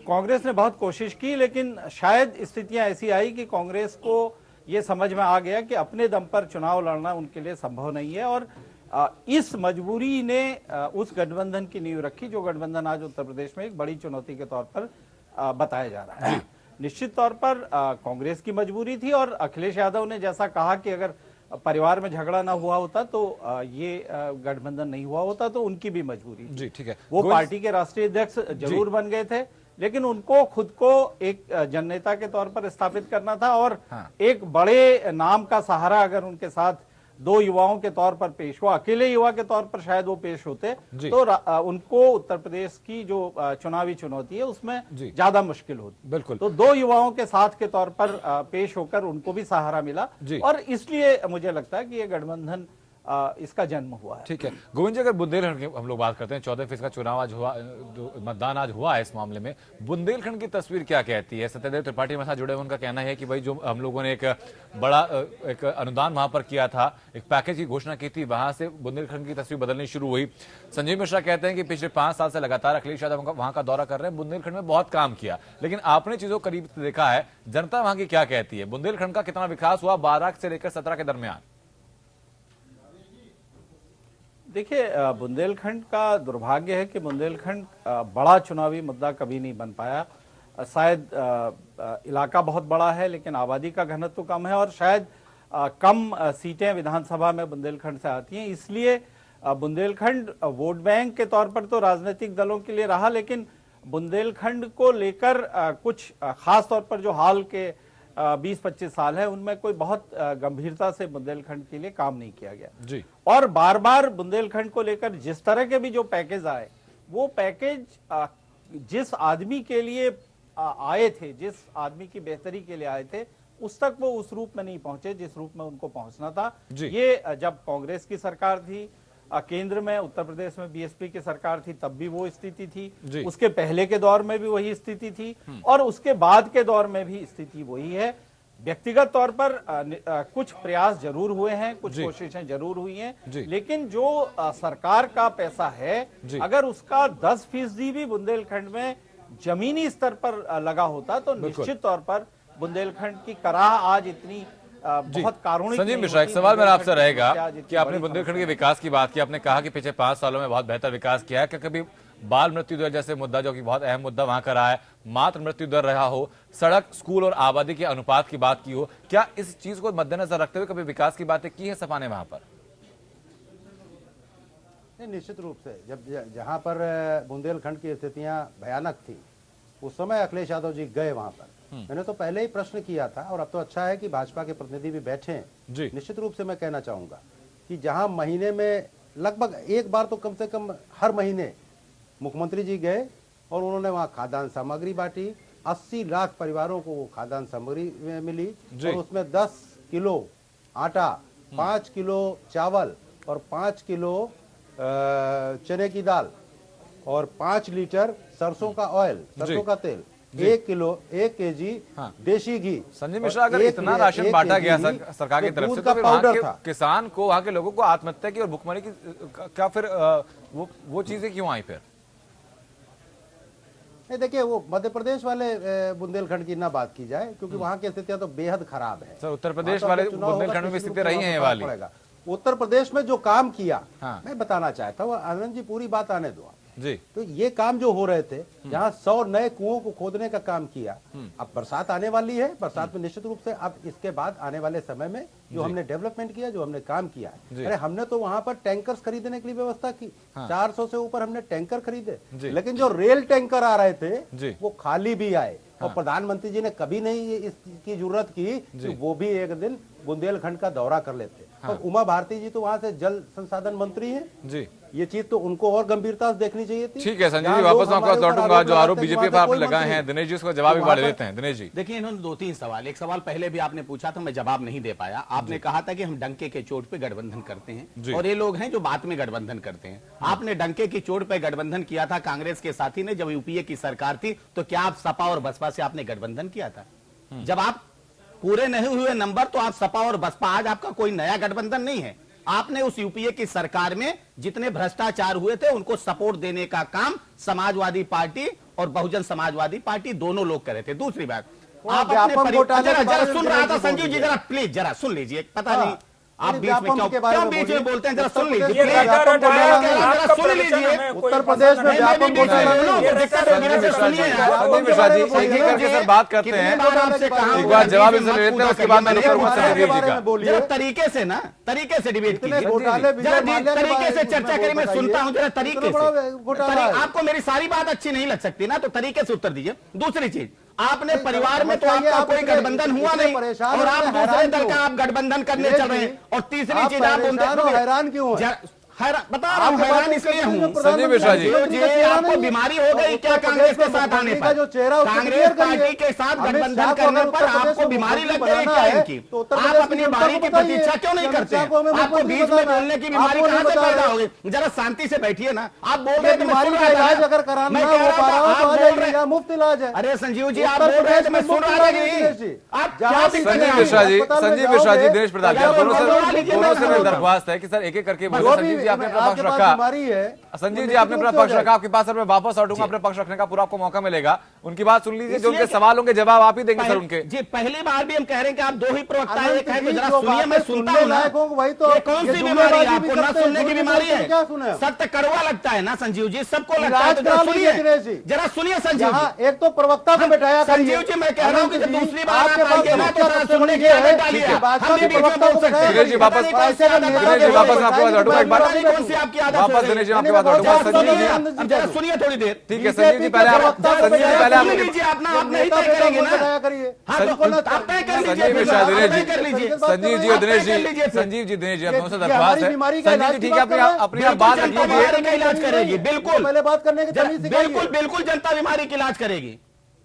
कांग्रेस ने बहुत कोशिश की, लेकिन शायद स्थितियां ऐसी आई कि कांग्रेस को ये समझ में आ गया कि अपने दम पर चुनाव लड़ना उनके लिए संभव नहीं है और इस मजबूरी ने उस गठबंधन की नींव रखी जो गठबंधन आज उत्तर प्रदेश में एक बड़ी चुनौती के तौर पर बताया जा रहा है। निश्चित तौर पर कांग्रेस की मजबूरी थी और अखिलेश यादव ने जैसा कहा कि अगर परिवार में झगड़ा ना हुआ होता तो ये गठबंधन नहीं हुआ होता, तो उनकी भी मजबूरी थी। जी, ठीक है। वो पार्टी के राष्ट्रीय अध्यक्ष जरूर बन गए थे, लेकिन उनको खुद को एक जननेता के तौर पर स्थापित करना था और एक बड़े नाम का सहारा अगर उनके साथ दो युवाओं के तौर पर पेश हुआ, अकेले युवा के तौर पर शायद वो पेश होते तो उनको उत्तर प्रदेश की जो चुनावी चुनौती है उसमें ज्यादा मुश्किल होती। बिल्कुल। तो दो युवाओं के साथ के तौर पर पेश होकर उनको भी सहारा मिला और इसलिए मुझे लगता है कि ये गठबंधन इसका जन्म हुआ है। ठीक है गोविंद जी, अगर बुंदेलखंड की हम लोग बात करते हैं, 14 का चुनाव आज हुआ, मतदान आज हुआ है, इस मामले में बुंदेलखंड की तस्वीर क्या कहती है? सत्यदेव त्रिपाठी मेरे साथ जुड़े, उनका कहना है कि भाई जो हम लोगों ने एक बड़ा एक अनुदान वहां पर किया था, एक पैकेज की घोषणा की थी, वहां से बुंदेलखंड की तस्वीर बदलनी शुरू हुई। संजीव मिश्रा कहते हैं कि पिछले 5 साल से लगातार अखिलेश यादव वहां का दौरा कर रहे हैं, बुंदेलखंड में बहुत काम किया, लेकिन आपने चीजों को करीब से देखा है, जनता वहां की क्या कहती है? बुंदेलखंड का कितना विकास हुआ 12 से लेकर 17 के दरमियान? देखिए, बुंदेलखंड का दुर्भाग्य है कि बुंदेलखंड बड़ा चुनावी मुद्दा कभी नहीं बन पाया। शायद इलाका बहुत बड़ा है लेकिन आबादी का घनत्व कम है और शायद कम सीटें विधानसभा में बुंदेलखंड से आती हैं, इसलिए बुंदेलखंड वोट बैंक के तौर पर तो राजनीतिक दलों के लिए रहा, लेकिन बुंदेलखंड को लेकर कुछ खास तौर पर जो हाल के 20-25 साल है उनमें कोई बहुत गंभीरता से बुंदेलखंड के लिए काम नहीं किया गया जी। और बार बार बुंदेलखंड को लेकर जिस तरह के भी जो पैकेज आए, वो पैकेज जिस आदमी के लिए आए थे, जिस आदमी की बेहतरी के लिए आए थे, उस तक वो उस रूप में नहीं पहुंचे जिस रूप में उनको पहुंचना था। ये जब कांग्रेस की सरकार थी केंद्र में, उत्तर प्रदेश में बीएसपी की सरकार थी, तब भी वो स्थिति थी, उसके पहले के दौर में भी वही स्थिति थी और उसके बाद के दौर में भी स्थिति वही है। व्यक्तिगत तौर पर कुछ प्रयास जरूर हुए हैं, कुछ कोशिशें जरूर हुई हैं, लेकिन जो सरकार का पैसा है अगर उसका 10% भी बुंदेलखंड में जमीनी स्तर पर लगा होता तो निश्चित तौर पर बुंदेलखंड की कराह आज इतनी बहुत कारुणिक। संजीव मिश्रा, एक सवाल मेरा आपसे रहेगा कि आपने बुंदेलखंड के विकास की बात की, आपने कहा कि पिछले 5 सालों में बहुत बेहतर विकास किया है, क्या कभी बाल मृत्यु दर जैसे मुद्दा जो कि बहुत अहम मुद्दा वहां का रहा है, मातृ मृत्यु दर रहा हो, सड़क, स्कूल और आबादी के अनुपात की बात की हो, क्या इस चीज को मद्देनजर रखते हुए कभी विकास की बातें की है सपा ने वहां पर? नहीं, निश्चित रूप से जब जहां पर बुंदेलखंड की स्थितियां भयानक थी उस समय अखिलेश यादव जी गए वहां पर। मैंने तो पहले ही प्रश्न किया था और अब तो अच्छा है कि भाजपा के प्रतिनिधि भी बैठे हैं जी। निश्चित रूप से मैं कहना चाहूंगा कि जहां महीने में लगभग एक बार तो कम से कम हर महीने मुख्यमंत्री जी गए और उन्होंने वहां खाद्यान्न सामग्री बांटी। 80 लाख परिवारों को वो खाद्यान्न सामग्री मिली और उसमें 10 किलो आटा, 5 किलो चावल और 5 किलो चने की दाल और 5 लीटर सरसों का ऑयल, सरसों का तेल, 1 केजी देशी घी। संजय मिश्रा, अगर इतना राशन बांटा गया सरकार की तरफ से तो फिर वहां के किसान को, वहां के लोगों को आत्महत्या की और भुखमरी की क्या फिर वो चीजें क्यों आई फिर? नहीं, देखिए वो मध्य प्रदेश वाले बुंदेलखंड की ना बात की जाए क्योंकि वहां की स्थितियां तो बेहद खराब है। सर, उत्तर प्रदेश वाले बुंदेलखंड में स्थिति रही है ये वाली। उत्तर प्रदेश में जो काम किया मैं बताना चाहता हूँ, आनंद जी पूरी बात आने दो जी। तो ये काम जो हो रहे थे, जहाँ 100 नए कुओं को खोदने का काम किया, अब बरसात आने वाली है, बरसात में निश्चित रूप से अब इसके बाद आने वाले समय में जो हमने डेवलपमेंट किया, जो हमने काम किया, अरे हमने तो वहां पर टैंकर्स खरीदने के लिए व्यवस्था की। 400 से ऊपर हमने टैंकर खरीदे, लेकिन जो रेल टैंकर आ रहे थे वो खाली भी आए और प्रधानमंत्री जी ने कभी नहीं इसकी जरूरत की कि वो भी एक दिन बुंदेलखंड का दौरा कर लेते। और उमा भारती जी तो वहां से जल संसाधन मंत्री हैं जी, ये चीज तो उनको और गंभीरता से देखनी चाहिए थी। ठीक है संजय जी, वापस मैं आपके पास लौटूंगा। जो आरोप बीजेपी पर आपने लगाए हैं, दिनेश जी उसका जवाब भी बढ़ देते हैं। दिनेश जी, देखिए इन्होंने 2-3 सवाल, एक सवाल पहले भी आपने पूछा था, मैं जवाब नहीं दे पाया। आपने कहा था कि हम डंके के चोट पे गठबंधन करते हैं और ये लोग हैं जो बात में गठबंधन करते हैं। आपने डंके की चोट पे गठबंधन किया था कांग्रेस के साथी ने जब यूपीए की सरकार थी, तो क्या आप सपा और बसपा से आपने गठबंधन किया था? जब आप पूरे नहीं हुए नंबर तो आप सपा और बसपा, आज आपका कोई नया गठबंधन नहीं है। आपने उस यूपीए की सरकार में जितने भ्रष्टाचार हुए थे उनको सपोर्ट देने का काम समाजवादी पार्टी और बहुजन समाजवादी पार्टी दोनों लोग कर रहे थे। दूसरी बात, आप अपने जरा सुन रहा था संजीव जी, जरा प्लीज जरा सुन लीजिए। पता नहीं आप बीच में क्यों बीच में बोलते हैं, जरा सुन लीजिए, जरा सुन लीजिए। उत्तर प्रदेश में व्यापम सर बात करते हैं, एक बार जवाब इससे लेते हैं, उसके बाद मैं जरा तरीके से ना, तरीके से डिबेट कीजिए, तरीके से चर्चा करिए। मैं सुनता हूं, जरा तरीके से। आपको मेरी सारी बात अच्छी नहीं लग सकती ना, तो तरीके से उत्तर दीजिए। दूसरी चीज, आपने परिवार में तो आपका कोई गठबंधन हुआ नहीं और आप दूसरे दल का आप गठबंधन करने चल रहे हैं। और तीसरी चीज, आप हैरान क्यों हैं? बता रहा हूँ, हैरान इसलिए हूँ संजय मिश्रा जी, आपको बीमारी हो गई क्या कांग्रेस के साथ आने पर? कांग्रेस पार्टी के साथ गठबंधन करने पर आपको बीमारी लग गई क्या इनकी? आप अपनी बारी की प्रतीक्षा क्यों नहीं करते? आपको बीच में बोलने की बीमारी कहां से पैदा हो गई? जरा शांति से बैठिए ना। आप बोल रहे थे अगर कराना हो मुफ्त इलाज है। अरे संजीव जी, आप बोल रहे थे, मैं सुन रहा था। आप संजय मिश्रा जी, दिनेश प्रताप जी, दोनों से मेरी दरख्वास्त है कि सर एक एक करके संजीव जी आपने अपना पक्ष रखा, संजीव जी आपने अपना पक्ष रखा, आपके पास सर मैं वापस लौटूंगा, अपने पक्ष रखने का पूरा आपको मौका मिलेगा। उनकी बात सुन लीजिए, जो उनके सवाल होंगे जवाब आप ही देंगे सर उनके। जी, पहली बार भी हम कह रहे हैं कि आप 2 ही प्रवक्ता हैं, एक है तो जरा सुनिए, मैं सुनता हूं ना। ये कौन सी बीमारी है आपको? ना सुनने की बीमारी है? सत्य कड़वा लगता है ना संजीव जी, सबको लगता है। जरा सुनिए संजीव जी, एक तो प्रवक्ता को बैठाया संजीव जी, मैं कह रहा हूँ कि दूसरी बार आप आइए ना तो सुनने की आदत डालिए। हम भी बीच में बोल सकते हैं। दिनेश जी वापस आपको लौटूंगा एक बार, कौन सी आपकी आदत वापस दिनेश जी आपके पास लौटूंगा। संजीव जी अब जरा सुनिए थोड़ी देर। ठीक है संजीव जी, पहले आप लीजिए अपना, आप नहीं तय करेंगे ना? आप तय कर लीजिए। संजीव मिश्रा, दिनेश जी, संजीव जी और दिनेश जी, संजीव जी, दिनेश जी, आप दोनों से दरख्वास्त है। संजीव जी ठीक है, अपनी आप बात जनता बीमारी का इलाज करेगी, बिल्कुल पहले बात करने की बिल्कुल जनता बीमारी का इलाज करेगी।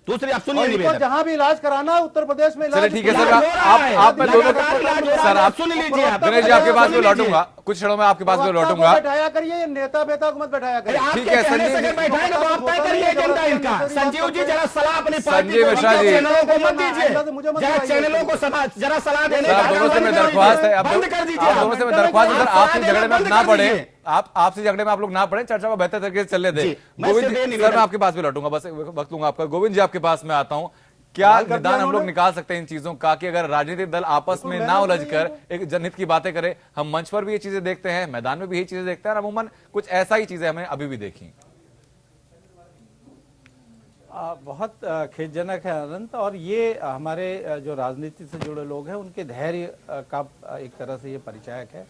दूसरी आप सुनिए निवेदन, जहां भी इलाज कराना उत्तर प्रदेश में चलिए ठीक है सर, आप मैं दोनों सर आप सुन लीजिए। आप दिनेश जी आपके पास में लौटूंगा, कुछ क्षणों में आपके पास में लौटूंगा। बैठाया करिए, नेता बेता को मत बैठाया करिए। ठीक है संजीव जी, बैठाएंगे तो आप तय करिए एजेंडा इनका। संजीव जी जरा सलाह अपनी संजीव मिश्रा जी, चैनलों को मत दीजिए, जरा चैनलों को जरा सलाह देने का दोनों से मैं दरख्वास्त है, बंद कर दीजिए। दोनों से मैं दरख्वास्त है सर, आपसी झगड़े में ना पड़े, आपसी झगड़े में आप लोग ना पड़े, चर्चा को बेहतर तरीके से चलने दें। गोविंद जी सर, मैं आपके पास भी लौटूंगा, बस वक्त लूंगा आपका। गोविंद जी आपके पास में आता हूं, क्या निदान हम लोग निकाल सकते हैं इन चीजों का कि अगर राजनीतिक दल आपस में ना उलझकर एक जनहित की बातें करें? हम मंच पर भी ये चीजें देखते हैं, मैदान में भी यही चीजें देखते हैं, और अमूमन कुछ ऐसा ही चीजें हमें अभी भी देखी। बहुत खेदजनक है अनंत, और ये हमारे जो राजनीति से जुड़े लोग हैं उनके धैर्य का एक तरह से ये परिचायक है।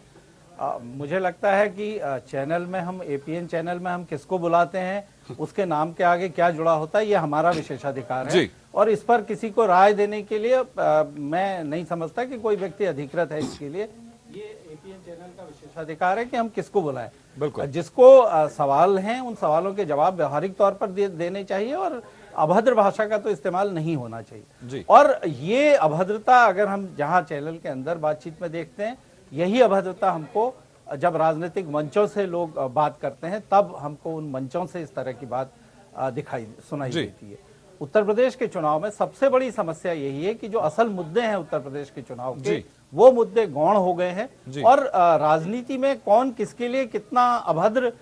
मुझे लगता है कि चैनल में हम एपीएन चैनल में हम किसको बुलाते हैं, उसके नाम के आगे क्या जुड़ा होता है, ये हमारा विशेषाधिकार है, और इस पर किसी को राय देने के लिए मैं नहीं समझता कि कोई व्यक्ति अधिकृत है इसके लिए। ये एपीएन चैनल का विशेषाधिकार है कि हम किसको बुलाएं। जिसको सवाल हैं उन सवालों के जवाब व्यवहारिक तौर पर देने चाहिए, और अभद्र भाषा का तो इस्तेमाल नहीं होना चाहिए। और ये अभद्रता अगर हम जहां चैनल के अंदर बातचीत में देखते हैं, यही अभद्रता हमको जब राजनीतिक मंचों से लोग बात करते हैं तब हमको उन मंचों से इस तरह की बात सुनाई देती है। उत्तर प्रदेश के चुनाव में सबसे बड़ी समस्या यही है कि जो असल मुद्दे हैं उत्तर प्रदेश के चुनाव के, वो मुद्दे गौण हो गए हैं, और राजनीति में कौन किसके लिए कितना अभद्र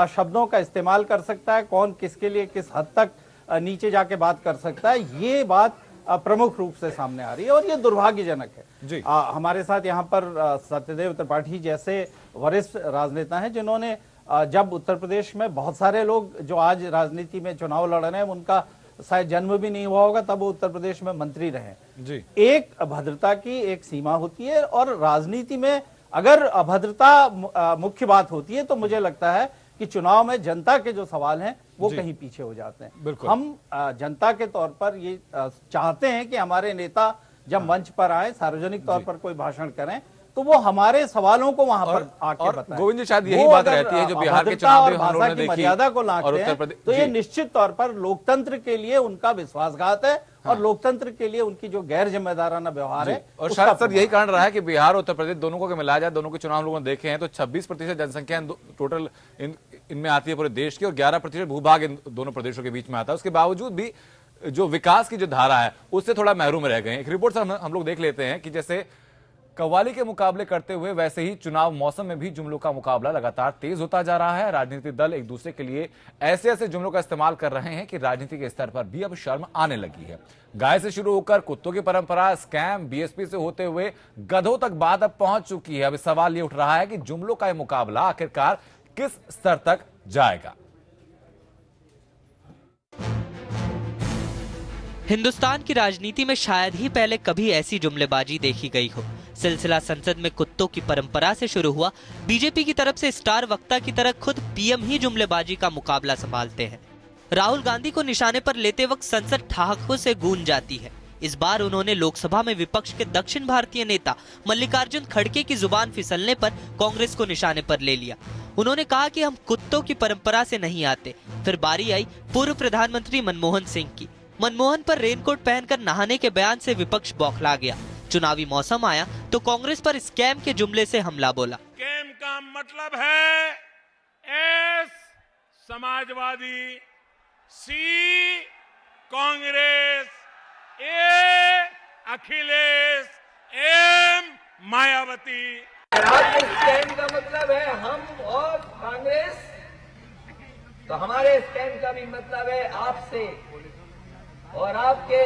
शब्दों का इस्तेमाल कर सकता है, कौन किसके लिए किस हद तक नीचे जाके बात कर सकता है, ये बात प्रमुख रूप से सामने आ रही है, और ये दुर्भाग्यजनक है। हमारे साथ यहाँ पर सत्यदेव त्रिपाठी जैसे वरिष्ठ राजनेता हैं जिन्होंने जब उत्तर प्रदेश में बहुत सारे लोग जो आज राजनीति में चुनाव लड़ रहे हैं उनका शायद जन्म भी नहीं हुआ होगा, तब वो उत्तर प्रदेश में मंत्री रहे। एक अभद्रता की एक सीमा होती है, और राजनीति में अगर अभद्रता मुख्य बात होती है तो मुझे लगता है कि चुनाव में जनता के जो सवाल हैं वो कहीं पीछे हो जाते हैं। हम जनता के तौर पर ये चाहते हैं कि हमारे नेता जब मंच पर आए, सार्वजनिक तौर पर कोई भाषण करें, तो वो हमारे सवालों को वहां पर आके बताएं। गोविंद जी, शायद यही बात रहती है जो बिहार के चुनाव में हम लोगों ने देखी, मर्यादा को लांघते हैं, तो ये निश्चित तौर पर लोकतंत्र के लिए उनका विश्वासघात है, और लोकतंत्र के लिए उनकी जो गैर जिम्मेदाराना व्यवहार है। और शायद सर यही कारण रहा है कि बिहार और उत्तर प्रदेश दोनों को मिलाया जाए, दोनों के चुनाव हम लोगों ने देखे हैं तो 26% जनसंख्या टोटल इनमें आती है पूरे देश की, और 11% भूभाग इन दोनों प्रदेशों के बीच में आता है। उसके बावजूद भी जो विकास की जो धारा है उससे थोड़ा महरूम रह गए हैं। एक रिपोर्ट से हम लोग देख लेते हैं कि जैसे कव्वाली के मुकाबले करते हुए वैसे ही चुनाव मौसम में भी जुमलों का मुकाबला लगातार तेज होता जा रहा है। राजनीतिक दल एक दूसरे के लिए ऐसे ऐसे जुमलों का इस्तेमाल कर रहे हैं कि राजनीति के स्तर पर भी अब शर्म आने लगी है। गाय से शुरू होकर कुत्तों की परंपरा, स्कैम, बीएसपी से होते हुए गधों तक बात अब पहुंच चुकी है। अब सवाल ये उठ रहा है कि जुमलों का यह मुकाबला आखिरकार किस स्तर तक जाएगा। हिंदुस्तान की राजनीति में शायद ही पहले कभी ऐसी जुमलेबाजी देखी गई हो। सिलसिला संसद में कुत्तों की परंपरा से शुरू हुआ। बीजेपी की तरफ से स्टार वक्ता की तरह खुद पीएम ही जुमलेबाजी का मुकाबला संभालते हैं। राहुल गांधी को निशाने पर लेते वक्त संसद ठहाकों से गूंज जाती है। इस बार उन्होंने लोकसभा में विपक्ष के दक्षिण भारतीय नेता मल्लिकार्जुन खड़गे की जुबान फिसलने पर कांग्रेस को निशाने पर ले लिया। उन्होंने कहा कि हम कुत्तों की परंपरा से नहीं आते। फिर बारी आई पूर्व प्रधानमंत्री मनमोहन सिंह की। मनमोहन पर रेनकोट पहनकर नहाने के बयान से विपक्ष बौखला गया। चुनावी मौसम आया तो कांग्रेस पर स्कैम के जुमले से हमला बोला। स्कैम का मतलब है एस समाजवादी, सी कांग्रेस, ए अखिलेश, एम मायावती। स्कैम का मतलब है हम और कांग्रेस, तो हमारे स्कैम का भी मतलब है आपसे और आपके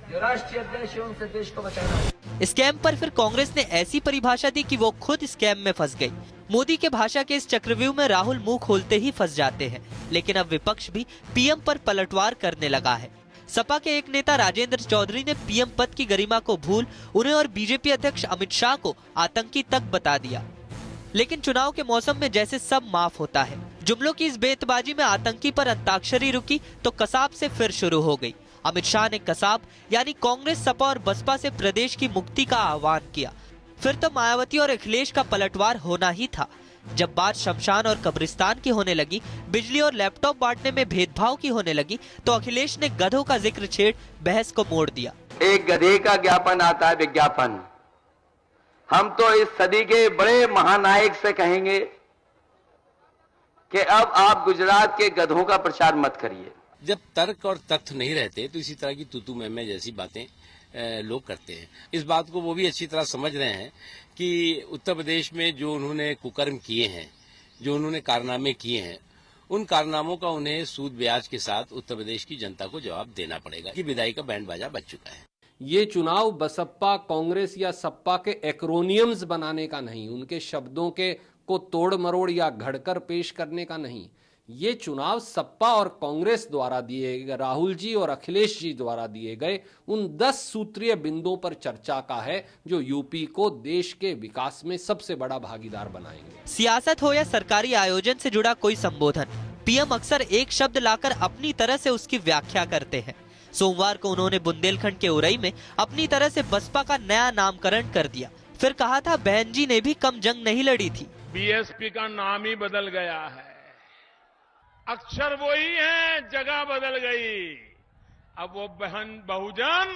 जो राष्ट्रीय अध्यक्ष उनसे देश को बचाना। स्कैम पर फिर कांग्रेस ने ऐसी परिभाषा दी कि वो खुद स्कैम में फंस गई। मोदी के भाषा के इस चक्रव्यूह में राहुल मुंह खोलते ही फंस जाते हैं। लेकिन अब विपक्ष भी पीएम पर पलटवार करने लगा है। सपा के एक नेता राजेंद्र चौधरी ने पीएम पद की गरिमा को भूल उन्हें और बीजेपी अध्यक्ष अमित शाह को आतंकी तक बता दिया। लेकिन चुनाव के मौसम में जैसे सब माफ होता है। जुमलों की इस बेतबाजी में आतंकी पर अंताक्षरी रुकी तो कसाब से फिर शुरू हो गई। अमित शाह ने कसाब यानी कांग्रेस, सपा और बसपा से प्रदेश की मुक्ति का आह्वान किया। फिर तो मायावती और अखिलेश का पलटवार होना ही था। जब बात शमशान और कब्रिस्तान की होने लगी, बिजली और लैपटॉप बांटने में भेदभाव की होने लगी, तो अखिलेश ने गधों का जिक्र छेड़ बहस को मोड़ दिया। एक गधे का ज्ञापन आता है, विज्ञापन। हम तो इस सदी के बड़े महानायक से कहेंगे कि अब आप गुजरात के गधों का प्रचार मत करिए। जब तर्क और तथ्य नहीं रहते तो इसी तरह की तूतू मैमे जैसी बातें लोग करते हैं। इस बात को वो भी अच्छी तरह समझ रहे हैं कि उत्तर प्रदेश में जो उन्होंने कुकर्म किए हैं, जो उन्होंने कारनामे किए हैं, उन कारनामों का उन्हें सूद ब्याज के साथ उत्तर प्रदेश की जनता को जवाब देना पड़ेगा कि विदाई का बैंड बाजा बज चुका है। ये चुनाव बसपा, कांग्रेस या सपा के एक्रोनियम्स बनाने का नहीं, उनके शब्दों के को तोड़ मरोड़ या घड़कर पेश करने का नहीं। ये चुनाव सपा और कांग्रेस द्वारा दिए गए, राहुल जी और अखिलेश जी द्वारा दिए गए उन 10 सूत्रीय बिंदुओं पर चर्चा का है जो यूपी को देश के विकास में सबसे बड़ा भागीदार बनाएंगे। सियासत हो या सरकारी आयोजन से जुड़ा कोई संबोधन, पीएम अक्सर एक शब्द लाकर अपनी तरह से उसकी व्याख्या करते हैं। सोमवार को उन्होंने बुंदेलखंड के उरई में अपनी तरह से बसपा का नया नामकरण कर दिया। फिर कहा था बहन जी ने भी कम जंग नहीं लड़ी थी। बीएसपी का नाम ही बदल गया है, अक्षर वही है, जगह बदल गई। अब वो बहुजन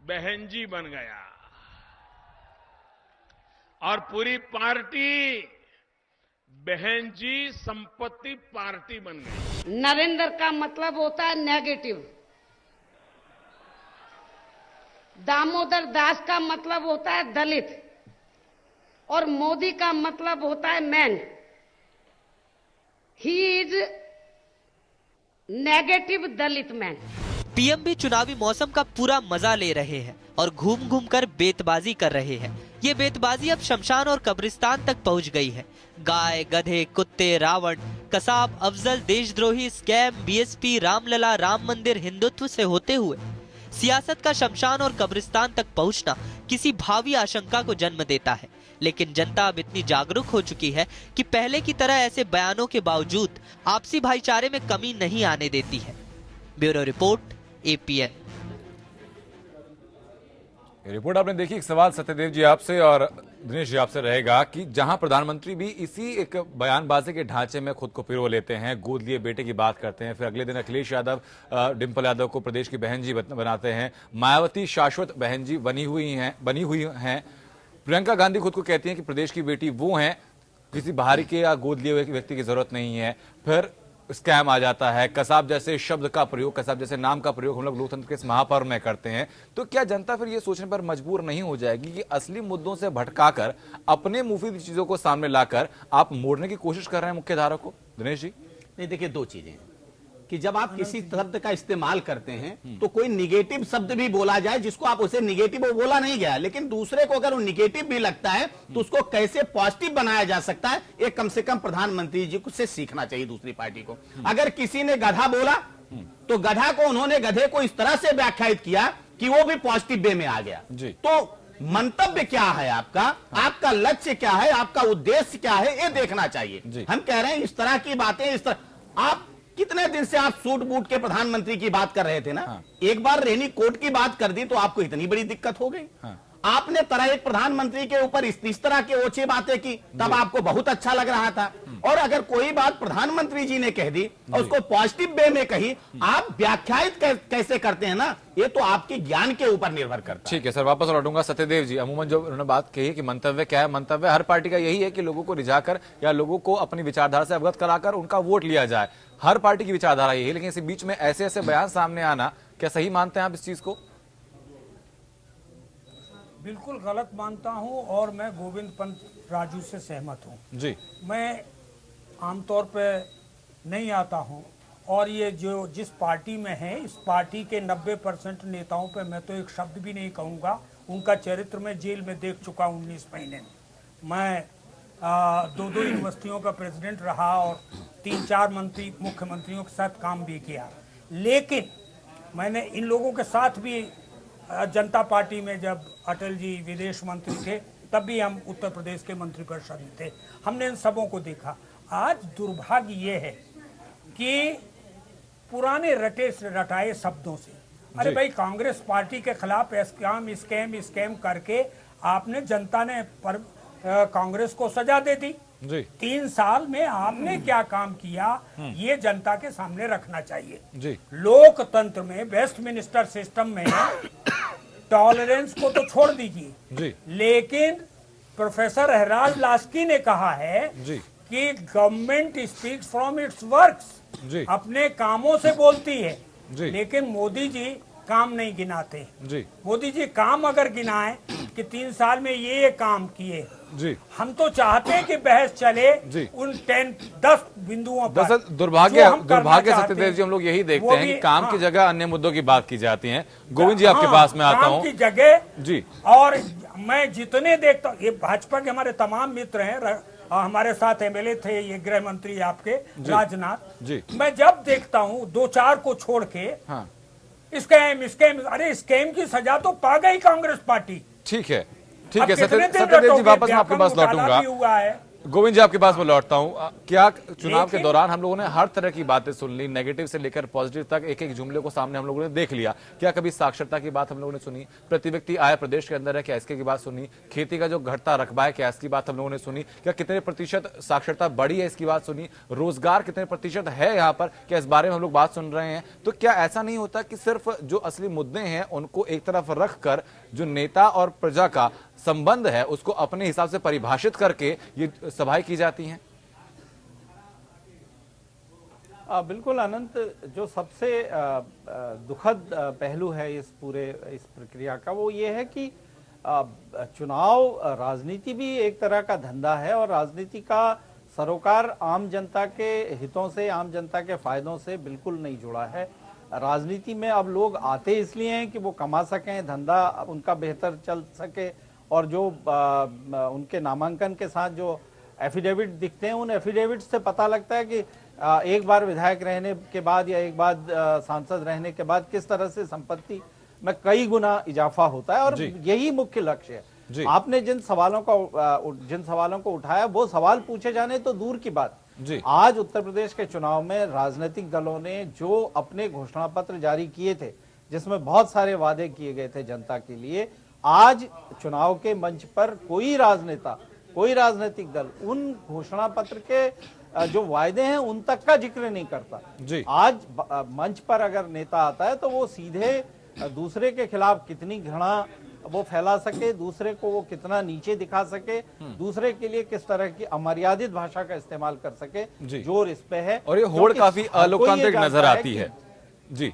बहन जी बन गया और पूरी पार्टी बहन जी संपत्ति पार्टी बन गई। नरेंद्र का मतलब होता है नेगेटिव, दामोदर दास का मतलब होता है दलित, और मोदी का मतलब होता है man. He is negative Dalit man. PM भी चुनावी मौसम का पूरा मजा ले रहे हैं और घूम घूम कर बेतबाजी कर रहे हैं। ये बेतबाजी अब शमशान और कब्रिस्तान तक पहुंच गई है। गाय, गधे, कुत्ते, रावण, कसाब, अफजल, देशद्रोही, स्कैम, बीएसपी, रामलला, राम मंदिर, हिंदुत्व से होते हुए सियासत का शमशान और कब्रिस्तान तक पहुंचना किसी भावी आशंका को जन्म देता है। लेकिन जनता अब इतनी जागरूक हो चुकी है कि पहले की तरह ऐसे बयानों के बावजूद आपसी भाईचारे में कमी नहीं आने देती है। Bureau report, APN. रिपोर्ट आपने देखी। एक सवाल सत्यदेव जी आपसे और दिनेश जी आपसे रहेगा कि जहां प्रधानमंत्री भी इसी एक बयानबाजी के ढांचे में खुद को पिरो लेते हैं, गोद लिए बेटे की बात करते हैं, फिर अगले दिन अखिलेश यादव डिंपल यादव को प्रदेश की बहन जी बनाते हैं, मायावती शाश्वत बहन जी बनी हुई हैं, प्रियंका गांधी खुद को कहती हैं कि प्रदेश की बेटी वो हैं, किसी बाहरी के या गोद लिए हुए व्यक्ति की जरूरत नहीं है, फिर स्कैम आ जाता है, कसाब जैसे शब्द का प्रयोग, कसाब जैसे नाम का प्रयोग हम लोग लोकतंत्र के इस महापर्व में करते हैं। तो क्या जनता फिर ये सोचने पर मजबूर नहीं हो जाएगी कि असली मुद्दों से भटकाकर अपने मुफीद चीजों को सामने लाकर आप मोड़ने की कोशिश कर रहे हैं मुख्यधारा को? दिनेश जी, नहीं, देखिए, दो चीजें कि जब आप किसी शब्द का इस्तेमाल करते हैं तो कोई निगेटिव शब्द भी बोला जाए जिसको आप उसे निगेटिव वो बोला नहीं गया, लेकिन दूसरे को अगर वो निगेटिव भी लगता है तो उसको कैसे पॉजिटिव बनाया जा सकता है, ये कम से कम प्रधानमंत्री जी को से सीखना चाहिए दूसरी पार्टी को। अगर किसी ने गधा बोला तो गधा को उन्होंने गधे को इस तरह से व्याख्यायित किया कि वो भी पॉजिटिव वे में आ गया। तो मंतव्य क्या है आपका, आपका लक्ष्य क्या है, आपका उद्देश्य क्या है, ये देखना चाहिए। हम कह रहे हैं इस तरह की बातें, इस तरह आप कितने दिन से आप सूट बूट के प्रधानमंत्री की बात कर रहे थे ना, एक बार रेनी कोट की बात कर दी तो आपको इतनी बड़ी दिक्कत हो गई। आपने तरह एक प्रधानमंत्री के ऊपर इस तरह के ओछे बातें की, तब आपको बहुत अच्छा लग रहा था। और अगर कोई बात प्रधानमंत्री जी ने कह दी और उसको पॉजिटिव वे में कही, आप व्याख्यायित कैसे करते हैं ना, ये तो आपके ज्ञान के ऊपर निर्भर करता है। ठीक है सर, वापस लौटूंगा। सत्यदेव जी, अमूमन जो उन्होंने बात कही कि मंतव्य क्या है, मंतव्य हर पार्टी का यही है कि लोगों को रिझाकर या लोगों को अपनी विचारधारा से अवगत कराकर उनका वोट लिया जाए। हर पार्टी की विचारधारा यही है, लेकिन इसी बीच में ऐसे ऐसे बयान सामने आना, क्या सही मानते हैं आप इस चीज को? बिल्कुल गलत मानता हूं और मैं गोविंद पंत राजू से सहमत हूं जी। मैं आमतौर पे नहीं आता हूं और ये जो जिस पार्टी में है, इस पार्टी के 90% नेताओं पे मैं तो एक शब्द भी नहीं कहूँगा। उनका चरित्र में जेल में देख चुका 19 महीने। मैं 2 यूनिवर्सिटियों का प्रेसिडेंट रहा और 3-4 मुख्यमंत्रियों के साथ काम भी किया। लेकिन मैंने इन लोगों के साथ भी जनता पार्टी में जब अटल जी विदेश मंत्री थे तब भी हम उत्तर प्रदेश के मंत्रिपरिषद में थे, हमने इन सबों को देखा। आज दुर्भाग्य ये है कि पुराने रटे रटाए शब्दों से, अरे भाई कांग्रेस पार्टी के खिलाफ स्कैम करके आपने, जनता ने कांग्रेस को सजा दे दी। 3 साल में आपने क्या काम किया, ये जनता के सामने रखना चाहिए। लोकतंत्र में, वेस्टमिनिस्टर सिस्टम में टॉलरेंस को तो छोड़ दीजिए, लेकिन प्रोफेसर हराज लास्की ने कहा है कि government speaks from its works, अपने कामों से बोलती है। लेकिन मोदी जी काम नहीं गिनाते। मोदी जी काम अगर गिनाए कि 3 साल में ये काम किए, हम तो चाहते हैं कि बहस चले उन 10 बिंदुओं पर। दुर्भाग्य सत्यदेव जी, हम लोग यही देखते हैं कि काम की जगह अन्य मुद्दों की बात की जाती है। गोविंद जी, आपके पास में आता हूँ। काम की जगह जी, और मैं जितने देखता हूँ, ये भाजपा के हमारे तमाम मित्र हैं, हमारे साथ एमएलए थे ये गृह मंत्री आपके राजनाथ जी। मैं जब देखता हूँ 2-4 को छोड़ के हाँ स्कैम, अरे स्कैम की सजा तो पा गई कांग्रेस पार्टी। ठीक है अब कितने दिन सत्यदेव जी, रटोगे? वापस मैं आपके पास व्यापम घोटाला लौटूंगा। भी हुआ है। गोविंद जी आपके पास मैं लौटता हूं। क्या चुनाव के लेकिन- दौरान हम लोगों ने हर तरह की बातें सुन ली, नेगेटिव से लेकर पॉजिटिव तक एक एक जुमले को सामने हम लोगों ने देख लिया। क्या कभी साक्षरता की बात हम लोगों ने सुनी? प्रति व्यक्ति आय प्रदेश के अंदर है, क्या इसके की बात सुनी? खेती का जो घटता रकबा है, क्या इसकी बात हम लोगों ने सुनी? क्या कितने प्रतिशत साक्षरता बढ़ी है, इसकी बात सुनी? रोजगार कितने प्रतिशत है यहाँ पर, क्या इस बारे में हम लोग बात सुन रहे हैं? तो क्या ऐसा नहीं होता कि सिर्फ जो असली मुद्दे हैं उनको एक तरफ रखकर जो नेता और प्रजा का संबंध है उसको अपने हिसाब से परिभाषित करके ये सभाएं की जाती हैं? बिल्कुल अनंत, जो सबसे दुखद पहलू है इस प्रक्रिया का वो ये है कि चुनाव राजनीति भी एक तरह का धंधा है और राजनीति का सरोकार आम जनता के हितों से, आम जनता के फायदों से बिल्कुल नहीं जुड़ा है। राजनीति में अब लोग आते इसलिए हैं कि वो कमा सकें, धंधा उनका बेहतर चल सके, और जो उनके नामांकन के साथ जो एफिडेविट दिखते हैं उन एफिडेविट से पता लगता है कि एक बार विधायक रहने के बाद या एक बार सांसद रहने के बाद किस तरह से संपत्ति में कई गुना इजाफा होता है, और यही मुख्य लक्ष्य है। आपने जिन सवालों को उठाया वो सवाल पूछे जाने तो दूर की बात, आज उत्तर प्रदेश के चुनाव में राजनीतिक दलों ने जो अपने घोषणा पत्र जारी किए थे जिसमें बहुत सारे वादे किए गए थे जनता के लिए, आज चुनाव के मंच पर कोई राजनेता, कोई राजनीतिक दल उन घोषणा पत्र के जो वायदे हैं उन तक का जिक्र नहीं करता। आज मंच पर अगर नेता आता है तो वो सीधे दूसरे के खिलाफ कितनी घृणा वो फैला सके, दूसरे को वो कितना नीचे दिखा सके, दूसरे के लिए किस तरह की अमर्यादित भाषा का इस्तेमाल कर सके, जोर इस पे है। और ये होड़ काफी अलोकतांत्रिक नजर आती है। जी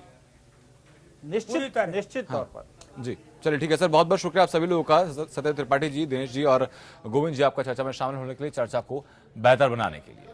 निश्चित तौर पर। जी चलिए ठीक है सर, बहुत बहुत शुक्रिया आप सभी लोगों का, सत्यदेव त्रिपाठी जी, दिनेश जी और गोविंद जी, आपका चर्चा में शामिल होने के लिए, चर्चा को बेहतर बनाने के लिए।